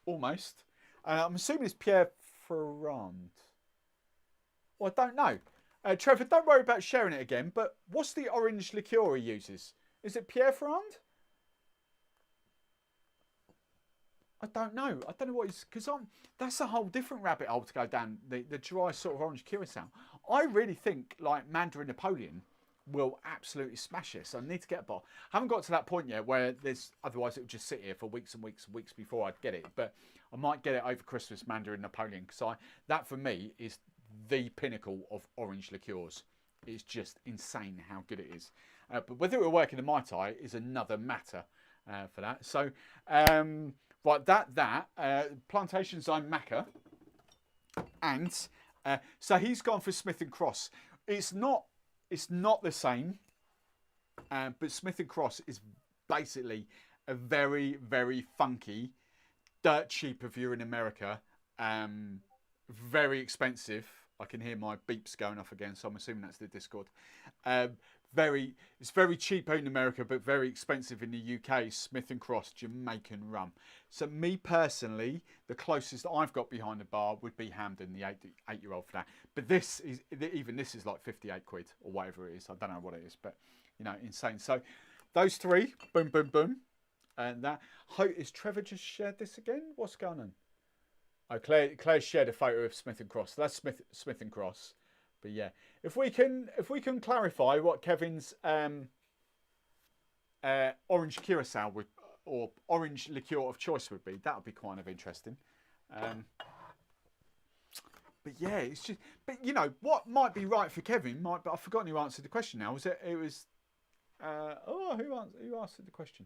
Almost. I'm assuming it's Pierre Ferrand. Well, I don't know. Trevor, don't worry about sharing it again, but what's the orange liqueur he uses? Is it Pierre Ferrand? I don't know. I don't know what he's... because that's a whole different rabbit hole to go down, the dry sort of orange curacao. I really think, like, Mandarin Napoleon will absolutely smash this. I need to get a bottle. I haven't got to that point yet where there's... otherwise it would just sit here for weeks and weeks and weeks before I'd get it. But I might get it over Christmas, Mandarin Napoleon, because that, for me, is the pinnacle of orange liqueurs. It's just insane how good it is. But whether it will work in a Mai Tai is another matter for that. So, right, Plantation Zyme Maca. And so he's gone for Smith & Cross. It's not the same, but Smith & Cross is basically a very, very funky, dirt cheap if you're in America, very expensive. I can hear my beeps going off again, so I'm assuming that's the Discord. It's very cheap in America, but very expensive in the UK. Smith & Cross Jamaican rum. So me personally, the closest I've got behind the bar would be Hamden, the 8-year-old for that. But this is like 58 quid or whatever it is. I don't know what it is, but you know, insane. So those three, boom, boom, boom, and that. Is Trevor just shared this again? What's going on? Oh, Claire shared a photo of Smith & Cross. So that's Smith & Cross. But yeah, if we can clarify what Kevin's orange curacao would, or orange liqueur of choice would be, that would be kind of interesting. But yeah, it's just. But you know what might be right for Kevin might. But I've forgotten who answered the question now. Who answered the question?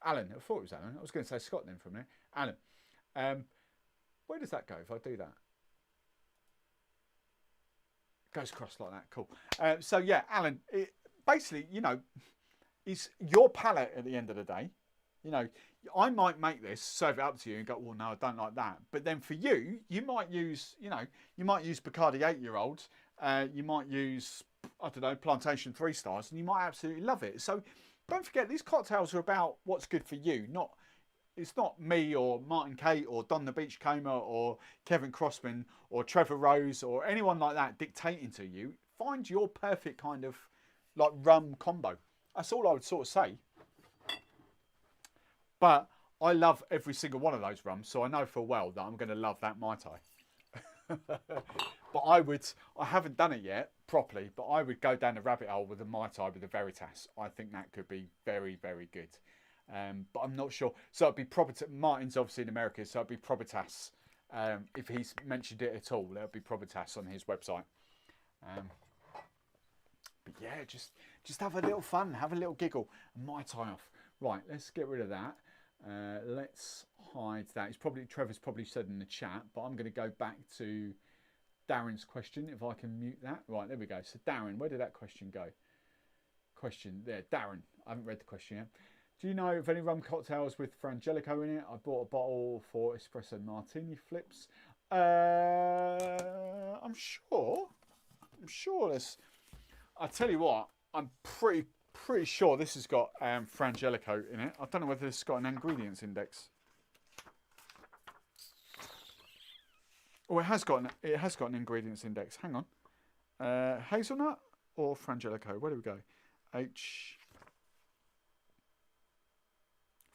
Alan. I thought it was Alan. I was going to say Scott then for a minute. Alan. Where does that go if I do that? It goes across like that. Cool. So yeah, Alan. Basically, you know, it's your palate at the end of the day. You know, I might make this, serve it up to you, and go, well, no, I don't like that. But then for you, you might use, you know, you might use Bacardi 8-year-olds. You might use, I don't know, Plantation 3 stars, and you might absolutely love it. So don't forget, these cocktails are about what's good for you. It's not me or Martin Kate or Don the Beachcomber or Kevin Crossman or Trevor Rose or anyone like that dictating to you. Find your perfect kind of like rum combo. That's all I would sort of say. But I love every single one of those rums, so I know full well that I'm going to love that Mai Tai. But I haven't done it yet properly, but I would go down the rabbit hole with a Mai Tai with a Veritas. I think that could be very, very good. But I'm not sure. So it'd be Probitas. Martin's obviously in America, so it'd be Probitas. If he's mentioned it at all, it'll be Probitas on his website. But yeah, just have a little fun, have a little giggle. Mai Tai off. Right, let's get rid of that. Let's hide that. Trevor's probably said in the chat, but I'm going to go back to Darren's question, if I can mute that. Right, there we go. So Darren, where did that question go? Question there, Darren. I haven't read the question yet. Do you know of any rum cocktails with Frangelico in it? I bought a bottle for espresso martini flips. I'm sure there's. I tell you what, I'm pretty sure this has got Frangelico in it. I don't know whether this has got an ingredients index. Oh, it has got an ingredients index. Hang on, hazelnut or Frangelico? Where do we go?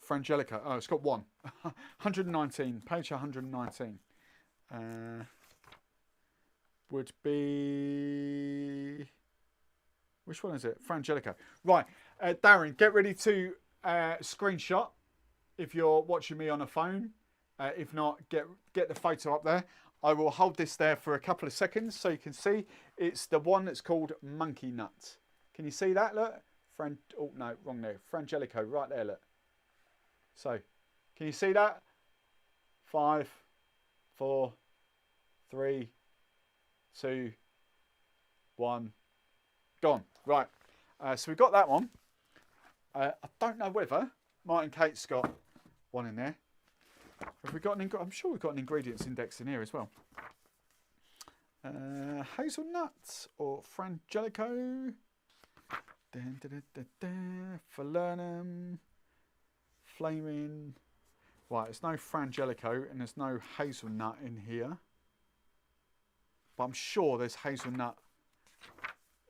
Frangelico. Oh, it's got one. 119. Page 119. Would be. Which one is it? Frangelico. Right. Darren, get ready to screenshot if you're watching me on a phone. If not, get the photo up there. I will hold this there for a couple of seconds so you can see. It's the one that's called Monkey Nut. Can you see that? Look. Oh, no, wrong there. Frangelico, right there, look. So, can you see that? 5, 4, 3, 2, 1. Gone. Right. So we've got that one. I don't know whether Martin Kate's got one in there. Have we got I'm sure we've got an ingredients index in here as well. Hazelnut or Frangelico. Falernum. Flaming. Right, there's no Frangelico and there's no hazelnut in here. But I'm sure there's hazelnut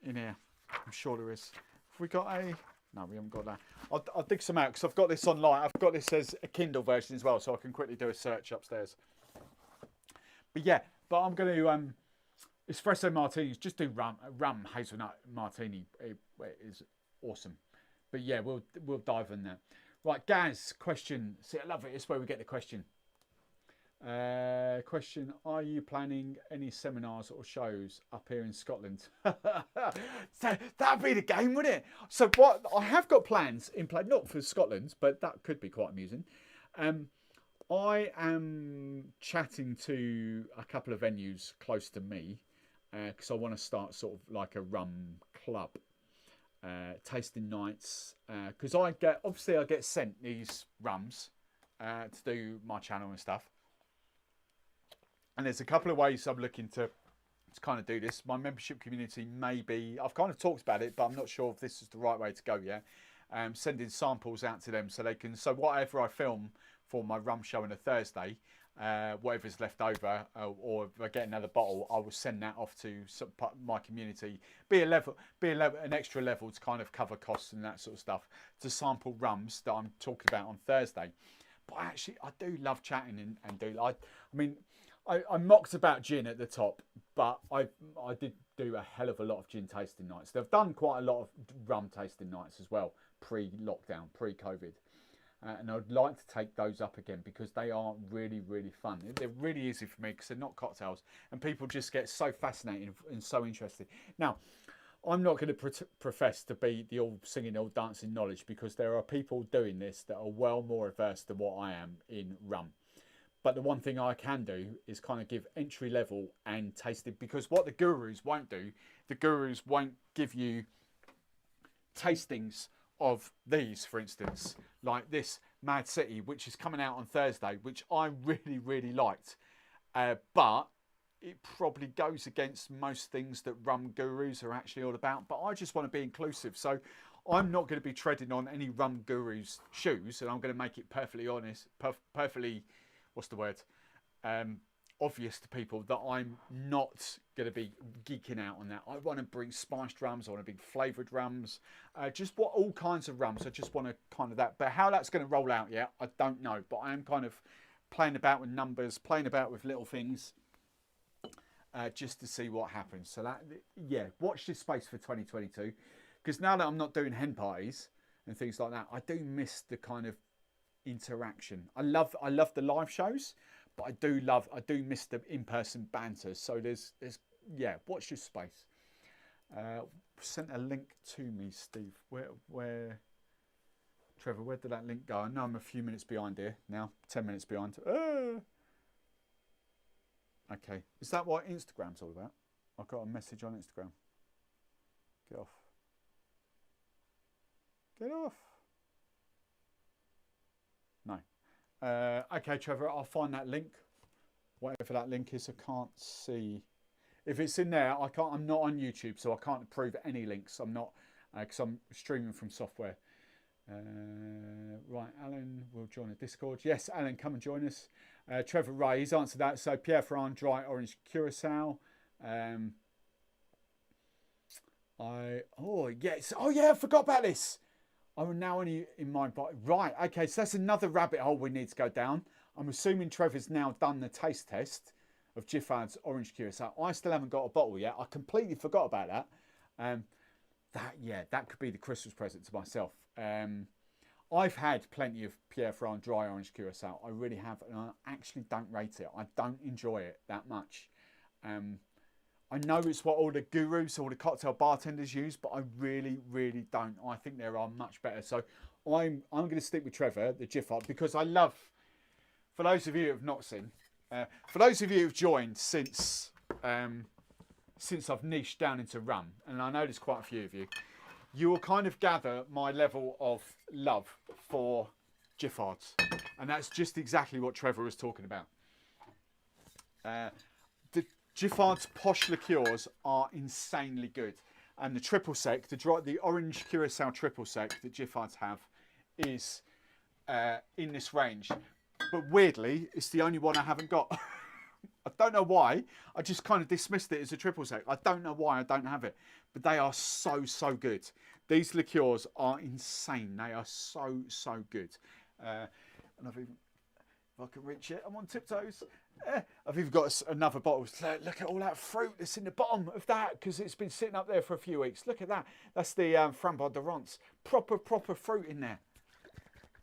in here. I'm sure there is. Have we got a... No, we haven't got that. I'll dig some out because I've got this online. I've got this as a Kindle version as well, so I can quickly do a search upstairs. But yeah, I'm going to... espresso martinis, just do rum hazelnut martini. It is awesome. But yeah, we'll dive in there. Right, Gaz, question. See, I love it. It's where we get the question. Question, are you planning any seminars or shows up here in Scotland? So that'd be the game, wouldn't it? So what I have got plans in place, not for Scotland, but that could be quite amusing. I am chatting to a couple of venues close to me because I want to start sort of like a rum club. Tasting nights because I get sent these rums to do my channel and stuff, and there's a couple of ways I'm looking to kind of do this. My membership community maybe I've kind of talked about it, but I'm not sure if this is the right way to go yet. Sending samples out to them so they can, so whatever I film for my rum show on a Thursday, whatever's left over, or if I get another bottle, I will send that off to my community. Be an extra level to kind of cover costs and that sort of stuff, to sample rums that I'm talking about on Thursday. But actually, I do love chatting and do. I mean, I mocked about gin at the top, but I did do a hell of a lot of gin tasting nights. They've done quite a lot of rum tasting nights as well, pre-lockdown, pre-COVID. And I'd like to take those up again because they are really, really fun. They're really easy for me because they're not cocktails. And people just get so fascinated and so interested. Now, I'm not going to profess to be the all singing, all dancing knowledge, because there are people doing this that are well more versed than what I am in rum. But the one thing I can do is kind of give entry level and tasting, because what the gurus won't do, the gurus won't give you tastings of these, for instance, like this Mad City, which is coming out on Thursday, which I really, really liked. But it probably goes against most things that rum gurus are actually all about. But I just want to be inclusive. So I'm not going to be treading on any rum gurus' shoes, and I'm going to make it perfectly honest, perfectly, what's the word? Obvious to people that I'm not going to be geeking out on that. I want to bring spiced rums, I want to bring flavoured rums, just what all kinds of rums. I just want to kind of that. But how that's going to roll out yet, I don't know. But I am kind of playing about with numbers, playing about with little things, just to see what happens. So that, yeah, watch this space for 2022, because now that I'm not doing hen parties and things like that, I do miss the kind of interaction. I love the live shows, but I do miss the in-person banter. So there's yeah, watch this space. Sent a link to me, Steve. Where Trevor, where did that link go? I know I'm a few minutes behind here now, 10 minutes behind. Okay, is that what Instagram's all about? I've got a message on Instagram. Get off. Get off. No. Okay, Trevor, I'll find that link. Whatever that link is, I can't see. If it's in there, I can't. I'm not on YouTube, so I can't approve any links. I'm not, because I'm streaming from software. Right, Alan will join the Discord. Yes, Alan, come and join us. Trevor Ray, he's answered that. So Pierre Ferrand, dry orange curacao. Oh yeah, I forgot about this. I'm now only in my body. Right, okay, so that's another rabbit hole we need to go down. I'm assuming Trevor's now done the taste test of Giffard's orange curacao. I still haven't got a bottle yet. I completely forgot about that. That could be the Christmas present to myself. I've had plenty of Pierre Ferrand dry orange curacao. I really have, and I actually don't rate it. I don't enjoy it that much. I know it's what all the gurus, all the cocktail bartenders use, but I really, really don't. I think there are much better. So I'm going to stick with Trevor, the Giffard, because I love, for those of you who have not seen, for those of you who've joined since I've niched down into rum, and I know there's quite a few of you, you will kind of gather my level of love for Giffards. And that's just exactly what Trevor was talking about. The Giffard's posh liqueurs are insanely good. And the triple sec, the orange curacao triple sec that Giffards have is in this range. But weirdly, it's the only one I haven't got. I don't know why. I just kind of dismissed it as a triple sec. I don't know why I don't have it. But they are so good. These liqueurs are insane. They are so good. And I've even, if I can reach it, I'm on tiptoes. I've even got another bottle. Look at all that fruit that's in the bottom of that, because it's been sitting up there for a few weeks. Look at that. That's the Framboise de Rance. Proper fruit in there.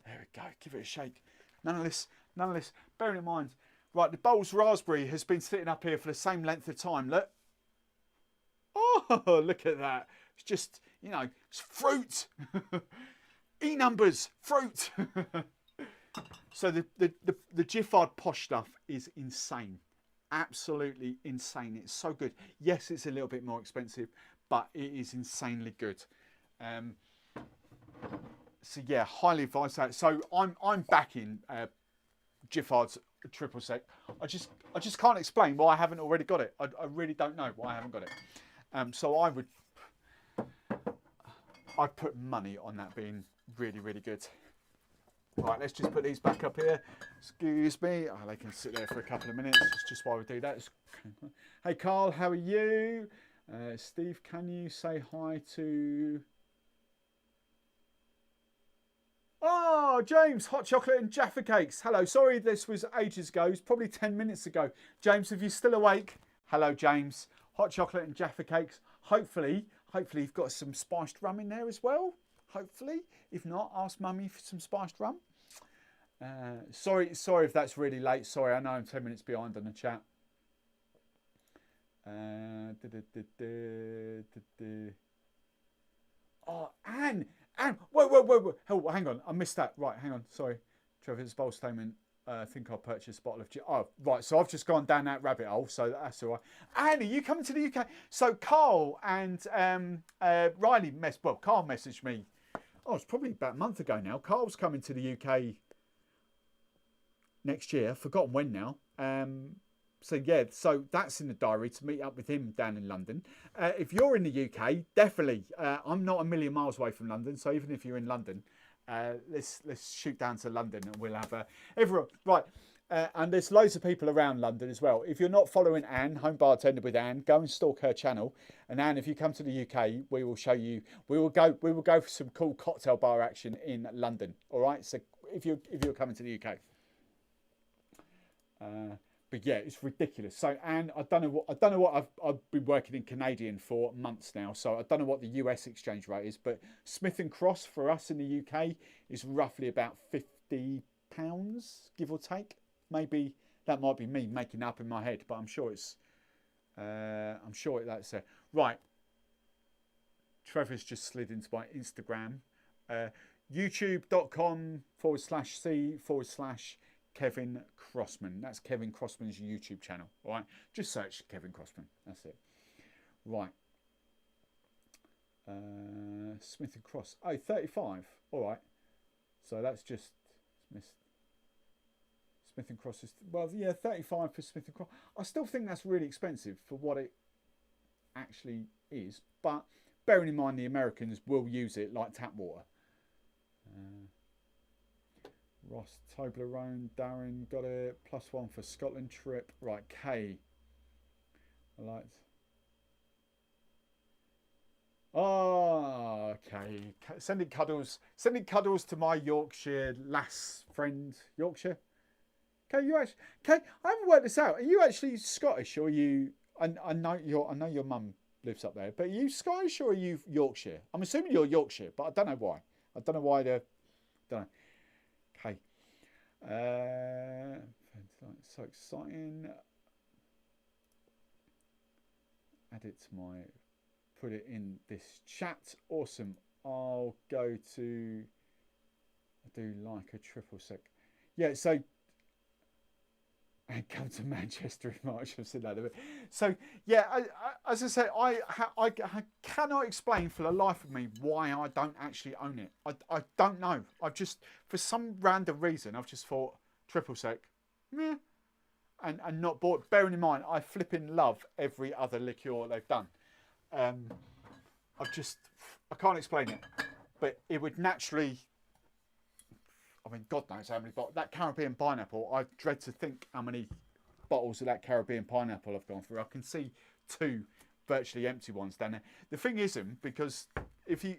There we go. Give it a shake. None of this. Bearing in mind, right, the Bowls Raspberry has been sitting up here for the same length of time. Look. Oh, look at that. It's just, it's fruit. E-numbers, fruit. So the Giffard posh stuff is insane. Absolutely insane. It's so good. Yes, it's a little bit more expensive, but it is insanely good. So yeah, highly advise that. So I'm backing Giffard's triple sec. I just can't explain why I haven't already got it. I really don't know why I haven't got it. So I'd put money on that being really, really good. Right, let's just put these back up here. Excuse me. Oh, they can sit there for a couple of minutes. It's just why we do that. Hey, Carl, how are you? Steve, can you say hi to... Oh, James, hot chocolate and Jaffa cakes. Hello, sorry this was ages ago. It was probably 10 minutes ago. James, if you're still awake, hello, James. Hot chocolate and Jaffa cakes. Hopefully you've got some spiced rum in there as well. Hopefully. If not, ask Mummy for some spiced rum. Sorry if that's really late. Sorry, I know I'm 10 minutes behind on the chat. Oh, Anne, whoa. Oh, hang on, I missed that. Right, hang on, sorry. Trevor's bold statement. I think I'll purchase a bottle of gin. Oh, right, so I've just gone down that rabbit hole, so that's all right. Anne, are you coming to the UK? So Carl and Riley Carl messaged me. Oh, it's probably about a month ago now. Carl's coming to the UK next year. Forgotten when now. So yeah, so that's in the diary to meet up with him down in London. If you're in the UK, definitely. I'm not a million miles away from London, so even if you're in London, let's shoot down to London and we'll have everyone right. And there's loads of people around London as well. If you're not following Anne, Home Bartender with Anne, go and stalk her channel. And Anne, if you come to the UK, we will show you. We will go for some cool cocktail bar action in London. All right. So if you're coming to the UK. But yeah, it's ridiculous. So, Anne, I don't know what I've been working in Canadian for months now, so I don't know what the US exchange rate is. But Smith and Cross for us in the UK is roughly about £50, give or take. Maybe that might be me making it up in my head, but I'm sure it's. That's it. Right. Trevor's just slid into my Instagram. YouTube.com/C/Kevin Crossman. That's Kevin Crossman's YouTube channel. All right, just search Kevin Crossman. That's it. Right. Smith and Cross. Oh, 35. All right. So that's just Smith and Cross is, well, yeah, 35 for Smith and Cross. I still think that's really expensive for what it actually is, but bearing in mind the Americans will use it like tap water. Ross, Toblerone, Darren got it. +1 for Scotland trip. Right, K. I liked. Oh, okay. Sending cuddles to my Yorkshire lass friend. Yorkshire. Okay, I haven't worked this out. Are you actually Scottish or are you? I know your mum lives up there, but are you Scottish or are you Yorkshire? I'm assuming you're Yorkshire, but I don't know why. I don't know why don't know. Okay. So exciting. Add it to my. Put it in this chat. Awesome. I'll go to. I do like a triple sec. Yeah. So. And come to Manchester in March. I've said that a bit. So yeah, as I said, I cannot explain for the life of me why I don't actually own it. I don't know. I've just, for some random reason, I've just thought triple sec, meh, and not bought. Bearing in mind, I flipping love every other liqueur they've done. I can't explain it, but it would naturally. I mean, God knows how many bottles. That Caribbean pineapple, I dread to think how many bottles of that Caribbean pineapple I've gone through. I can see 2 virtually empty ones down there. The thing isn't, because if you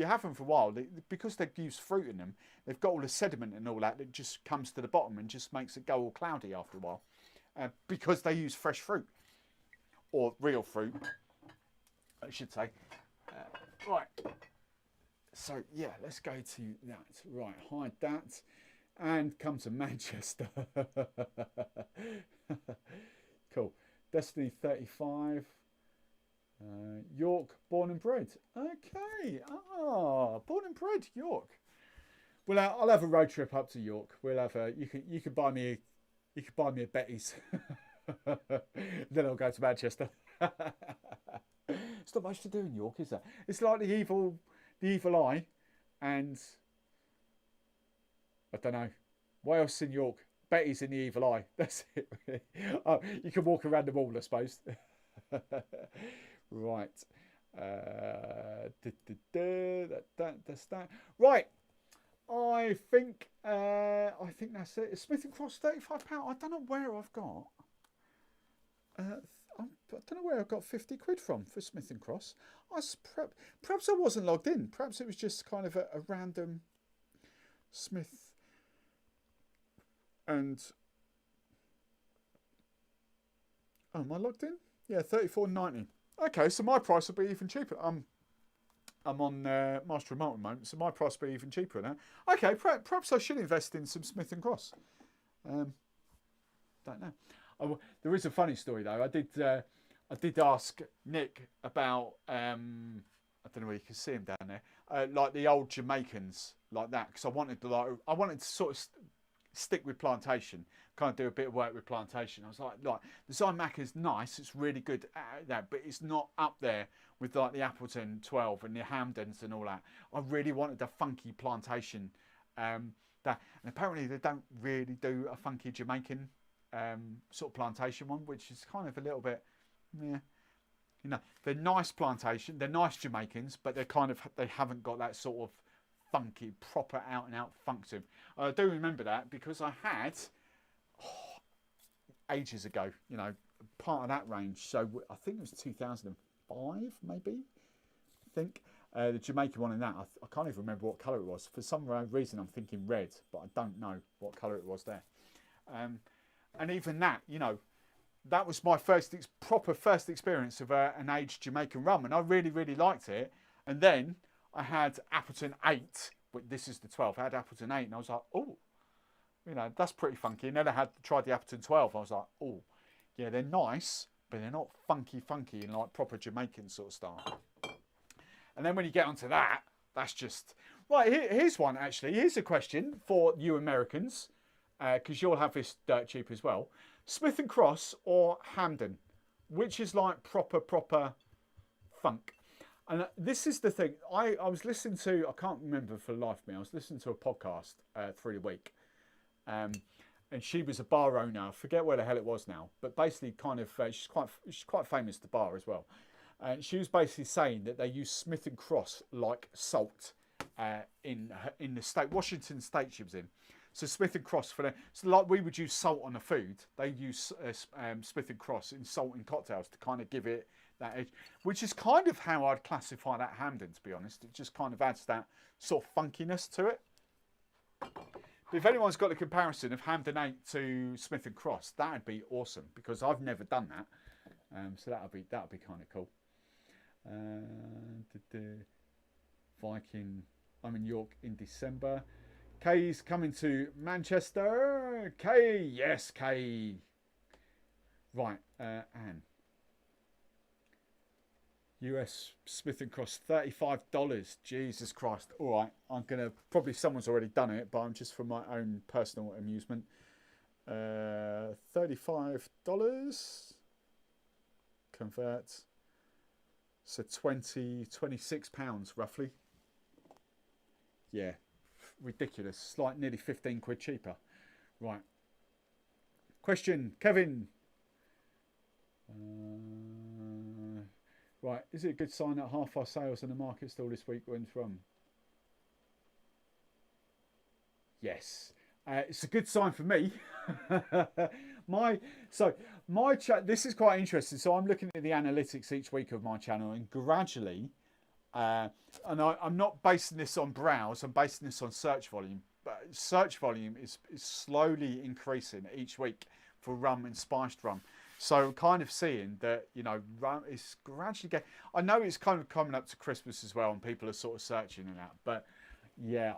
have them for a while, because they've used fruit in them, they've got all the sediment and all that just comes to the bottom and just makes it go all cloudy after a while. Because they use fresh fruit. Or real fruit, I should say. Right. So yeah, let's go to that. Right, hide that, and come to Manchester. Cool. Destiny 35. York, born and bred. Okay. Born and bred, York. Well, I'll have a road trip up to York. We'll have a. You could buy me a Betty's. Then I'll go to Manchester. It's not much to do in York, is there? It's like the evil eye, and I don't know what else in York. Betty's in the evil eye. That's it. Oh, you can walk around the mall, I suppose. Right. That's that. Right. I think that's it. Smith and Cross, £35. I don't know where I've got. I don't know where I got 50 quid from for Smith and Cross. Perhaps I wasn't logged in. Perhaps it was just kind of a random Smith and. Oh, am I logged in? Yeah, £34.90. Okay, so my price will be even cheaper. I'm on Master Remote at the moment, so my price will be even cheaper now. Okay, perhaps I should invest in some Smith and Cross. Don't know. There is a funny story though. I did ask Nick about I don't know where you can see them down there. Like the old Jamaicans, like that, because I wanted to sort of stick with plantation, kind of do a bit of work with plantation. I was like the Zymac is nice, it's really good at that, but it's not up there with like the Appleton 12 and the Hamdens and all that. I really wanted a funky plantation. And apparently they don't really do a funky Jamaican sort of plantation one, which is kind of a little bit, yeah. You know, they're nice plantation, they're nice Jamaicans, but they haven't got that sort of funky, proper out and out funk to them. I do remember that because I had ages ago, you know, part of that range. So I think it was 2005, maybe. I think the Jamaican one in that. I can't even remember what colour it was. For some reason, I'm thinking red, but I don't know what colour it was there. And even that, you know, that was my proper first experience of an aged Jamaican rum, and I really, really liked it. And then I had Appleton 8, but this is the 12. I had Appleton 8, and I was like, oh, you know, that's pretty funky. And then I tried the Appleton 12. I was like, oh, yeah, they're nice, but they're not funky in like proper Jamaican sort of style. And then when you get onto that, that's just right. Here's one actually. Here's a question for you Americans, because you'll have this dirt cheap as well. Smith and Cross or Hamden, which is like proper funk. And this is the thing. I was listening to, I can't remember for the life of me, I was listening to a podcast through the week. And she was a bar owner. I forget where the hell it was now. But basically kind of, she's quite famous at the bar as well. And she was basically saying that they use Smith and Cross like salt in the state, Washington state she was in. So Smith and Cross for them. So like we would use salt on the food, they use Smith and Cross in salt in cocktails to kind of give it that edge, which is kind of how I'd classify that Hamden, to be honest. It just kind of adds that sort of funkiness to it. But if anyone's got a comparison of Hamden 8 to Smith and Cross, that'd be awesome because I've never done that. So that'd be kind of cool. Viking. I'm in York in December. Kay's coming to Manchester. Kay, yes, Kay. Right, Anne. US Smith and Cross, $35. Jesus Christ. All right, I'm gonna probably someone's already done it, but I'm just for my own personal amusement. $35. Convert. So 26 pounds roughly. Yeah. Ridiculous. It's like nearly 15 quid cheaper. Right. Question, Kevin. Right. Is it a good sign that half our sales in the market still this week went from? Yes. It's a good sign for me. my chat. This is quite interesting. So I'm looking at the analytics each week of my channel, and gradually. And I'm not basing this on browse, I'm basing this on search volume. But search volume is slowly increasing each week for rum and spiced rum. So kind of seeing that, you know, rum is gradually getting... I know it's kind of coming up to Christmas as well and people are sort of searching and that. But yeah,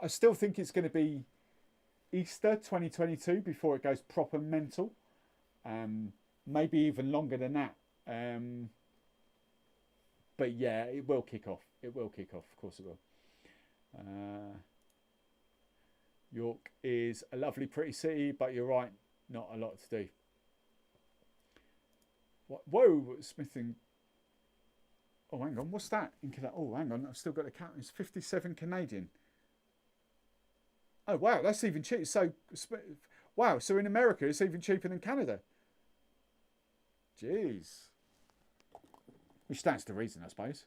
I still think it's going to be Easter 2022 before it goes proper mental. Maybe even longer than that. But yeah, it will kick off. It will kick off. Of course it will. York is a lovely, pretty city, but you're right, not a lot to do. What? Whoa, Smith and... Oh, hang on. What's that? Oh, hang on. I've still got the count. It's 57 Canadian. Oh, wow. That's even cheaper. So, wow. So in America, it's even cheaper than Canada. Jeez. Which stands to reason, I suppose.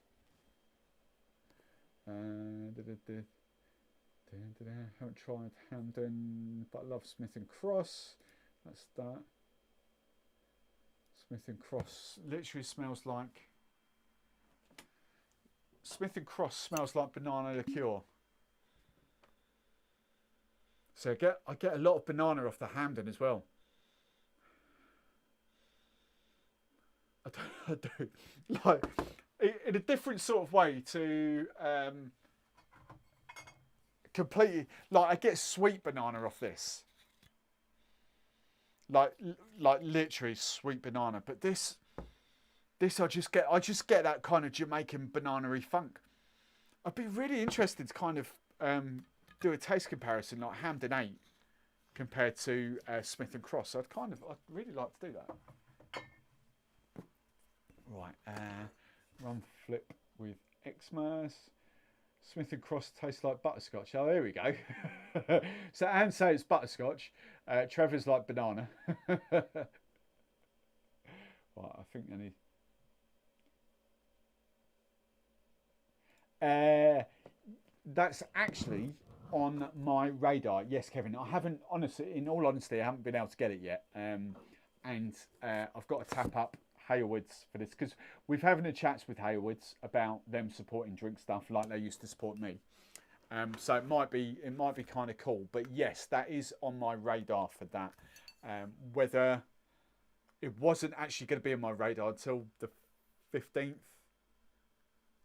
Haven't tried Hamden, but I love Smith and Cross. That's that. Smith and Cross literally smells like... Smith and Cross smells like banana liqueur. So I get a lot of banana off the Hamden as well. I do. Like, in a different sort of way to completely... Like, I get sweet banana off this. Like literally sweet banana. But this This I just get that kind of Jamaican banana-y funk. I'd be really interested to kind of do a taste comparison like Hampden 8 compared to Smith and Cross. I'd really like to do that. Right, rum flip with Xmas. Smith and Cross tastes like butterscotch. Oh, there we go. So Anne says it's butterscotch. Trevor's like banana. Right, I think I need. That's actually on my radar. Yes, Kevin. I haven't, honestly, in all honesty, I haven't been able to get it yet. And I've got to tap up Haywoods for this because we've having a chats with Haywoods about them supporting Drink Stuff like they used to support me. So it might be kind of cool. But yes, that is on my radar for that. Whether it wasn't actually going to be on my radar until the 15th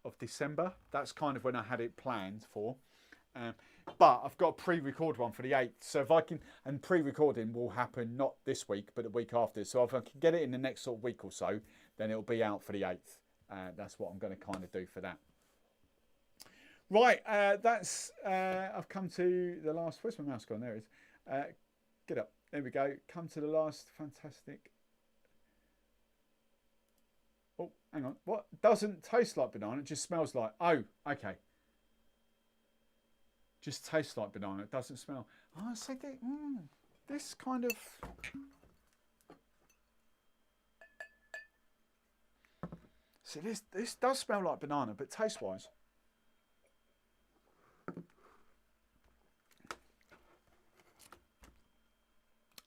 of December. That's kind of when I had it planned for. But I've got a pre-record one for the 8th. So if I can, and pre-recording will happen not this week, but the week after. So if I can get it in the next sort of week or so, then it'll be out for the 8th. That's what I'm going to kind of do for that. Right, I've come to the last, where's my mouse gone? There it is. Get up, there we go. Come to the last fantastic. Oh, hang on. What? Doesn't taste like banana, it just smells like, oh, okay. Just tastes like banana, it doesn't smell. Oh, I say this kind of... See, this does smell like banana, but taste-wise.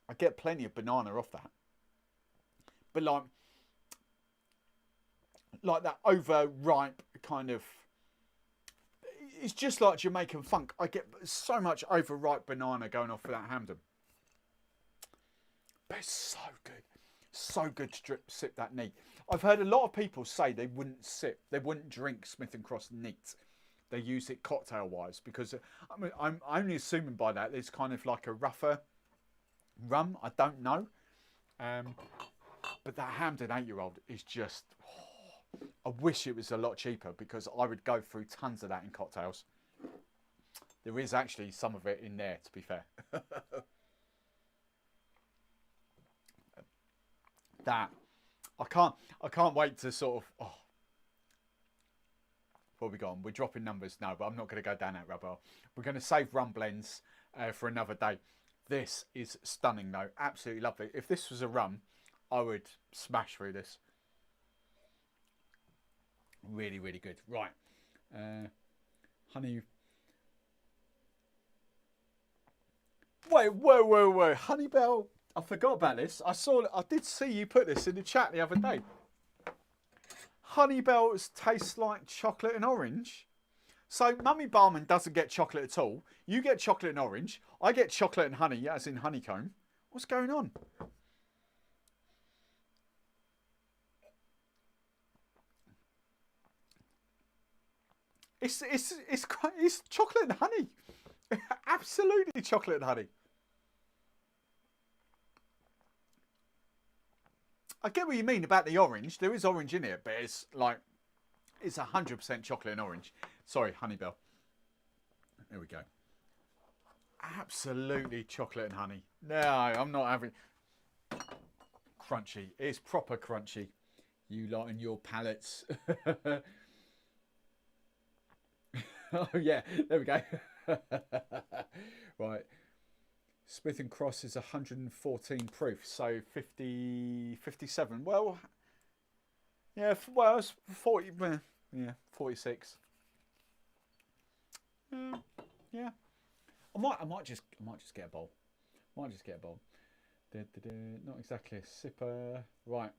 I get plenty of banana off that. But like that overripe kind of... It's just like Jamaican funk. I get so much overripe banana going off for that Hampden. But it's so good. So good to sip that neat. I've heard a lot of people say they wouldn't drink Smith & Cross neat. They use it cocktail-wise because I'm only assuming by that it's kind of like a rougher rum. I don't know. But that Hampden 8-year-old is just... I wish it was a lot cheaper because I would go through tons of that in cocktails. There is actually some of it in there, to be fair. That I can't wait to sort of. Oh, where we gone? We're dropping numbers now, but I'm not going to go down that rabbit hole. We're going to save rum blends for another day. This is stunning, though. Absolutely lovely. If this was a rum, I would smash through this. Really, really good. Right. Honey. Wait. Honeybell. I forgot about this. I did see you put this in the chat the other day. Honeybells taste like chocolate and orange. So Mummy Barman doesn't get chocolate at all. You get chocolate and orange. I get chocolate and honey, as in honeycomb. What's going on? It's chocolate and honey. Absolutely chocolate and honey. I get what you mean about the orange. There is orange in it, but it's 100% chocolate and orange. Sorry, Honeybell. There we go. Absolutely chocolate and honey. No, I'm not having... Crunchy. It's proper crunchy. You lot and your palates. Oh, yeah. There we go. Right. Smith & Cross is 114 proof, so 57. Well, yeah, well, it's 40, yeah, 46. Yeah. I might just get a bowl. Not exactly a sipper. Right.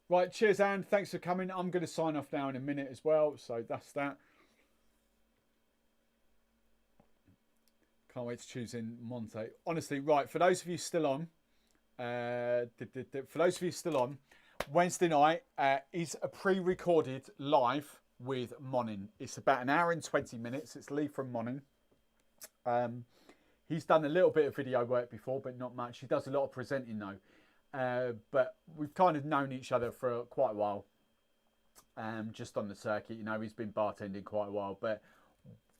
Right, cheers, Anne. Thanks for coming. I'm going to sign off now in a minute as well, so that's that. Can't wait to choose in Monte. Honestly, right, for those of you still on, Wednesday night is a pre-recorded live with Monin. It's about an hour and 20 minutes. It's Lee from Monin. He's done a little bit of video work before, but not much. He does a lot of presenting though. but we've kind of known each other for quite a while. Just on the circuit, you know, he's been bartending quite a while, but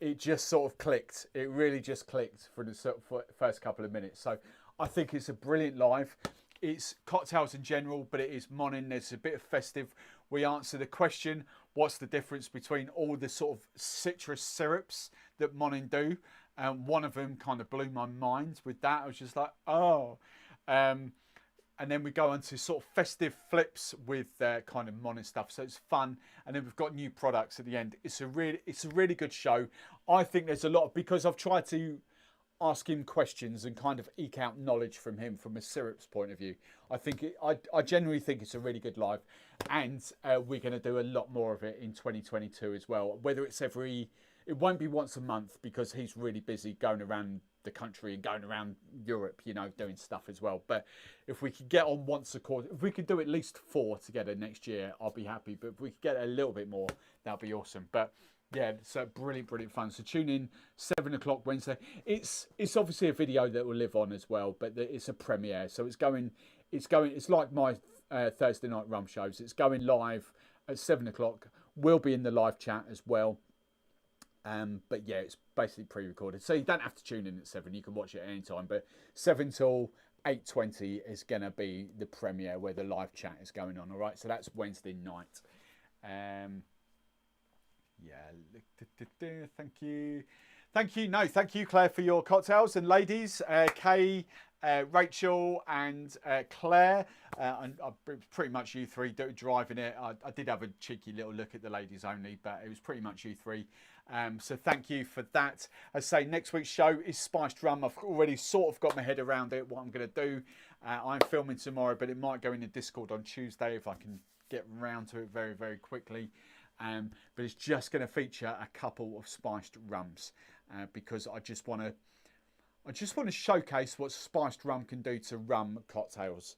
it just sort of clicked. It really just clicked for the first couple of minutes. So I think it's a brilliant live. It's cocktails in general, but it is Monin. There's a bit of festive. We answer the question, what's the difference between all the sort of citrus syrups that Monin do? One of them kind of blew my mind with that. I was just like, oh. And then we go on to sort of festive flips with kind of Monin stuff. So it's fun. And then we've got new products at the end. It's a really good show. I think there's a lot, because I've tried to ask him questions and kind of eke out knowledge from him from a syrups point of view. I genuinely think it's a really good live, and we're going to do a lot more of it in 2022 as well. Whether it's it won't be once a month, because he's really busy going around the country and going around Europe, you know, doing stuff as well. But if we could get on once a quarter, if we could do at least 4 together next year, I'll be happy. But if we could get a little bit more, that'd be awesome. But yeah, so brilliant fun. So tune in 7 o'clock Wednesday. It's obviously a video that will live on as well, but it's a premiere. So it's like my Thursday night rum shows. It's going live at 7 o'clock. We'll be in the live chat as well. But yeah, it's basically pre-recorded, so you don't have to tune in at 7. You can watch it at any time. But 7 till 8:20 is gonna be the premiere where the live chat is going on. All right, so that's Wednesday night. Yeah, thank you. No, thank you, Claire, for your cocktails, and ladies, Kay, Rachel, and Claire. And pretty much you three driving it. I did have a cheeky little look at the ladies only, but it was pretty much you three. So thank you for that. As I say, next week's show is spiced rum. I've already sort of got my head around it, what I'm going to do. I'm filming tomorrow, but it might go in the Discord on Tuesday if I can get around to it very, very quickly. But it's just going to feature a couple of spiced rums, because I just want to showcase what spiced rum can do to rum cocktails,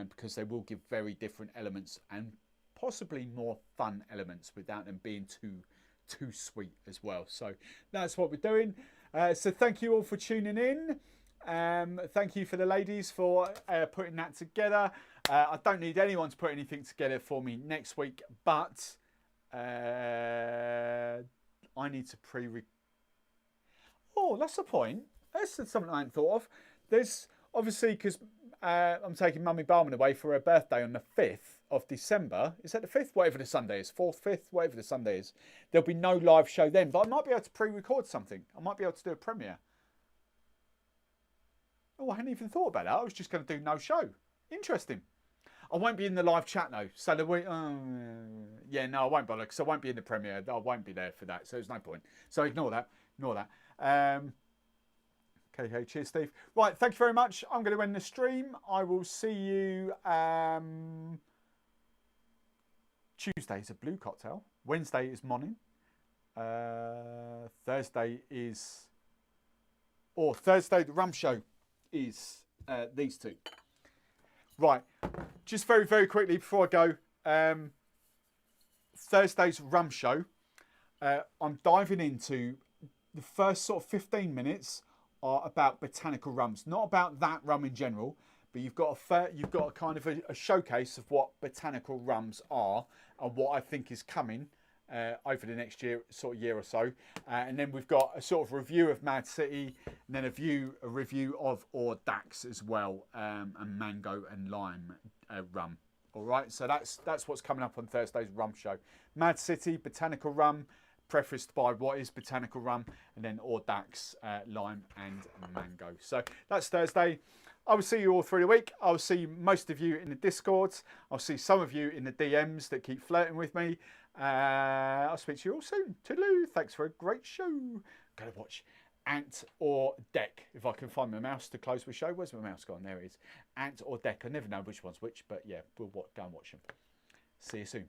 because they will give very different elements and possibly more fun elements without them being too sweet as well. So that's what we're doing. So thank you all for tuning in. Thank you for the ladies for putting that together. I don't need anyone to put anything together for me next week, but I need to Oh, that's the point. That's something I hadn't thought of. There's obviously, because I'm taking Mummy Barman away for her birthday on the 5th of December. Is that the 5th? Whatever the Sunday is. 4th, 5th, whatever the Sunday is. There'll be no live show then, but I might be able to pre-record something. I might be able to do a premiere. Oh, I hadn't even thought about that. I was just going to do no show. Interesting. I won't be in the live chat though. So the week, yeah, no, I won't bother, because I won't be in the premiere. I won't be there for that, so there's no point. So ignore that. Ignore that. Okay, cheers, Steve. Right, thank you very much. I'm going to end the stream. I will see you. Tuesday is a blue cocktail. Wednesday is Monin. Thursday the Rum Show is these two. Right, just very, very quickly before I go, Thursday's Rum Show, I'm diving into the first sort of 15 minutes are about botanical rums, not about that rum in general, but you've got a kind of a showcase of what botanical rums are and what I think is coming over the next year or so, and then we've got a sort of review of Mad City, and then a review of Dax as well, and mango and lime rum. All right, so that's what's coming up on Thursday's Rum Show. Mad City, botanical rum, prefaced by what is botanical rum, and then Dax, lime and mango. So that's Thursday. I will see you all through the week. I will see most of you in the Discords. I'll see some of you in the DMs that keep flirting with me. I'll speak to you all soon. Toodaloo. Thanks for a great show. Gotta watch Ant or Deck. If I can find my mouse to close the show. Where's my mouse gone? There it is. Ant or Deck. I never know which one's which, but yeah, we'll go and watch them. See you soon.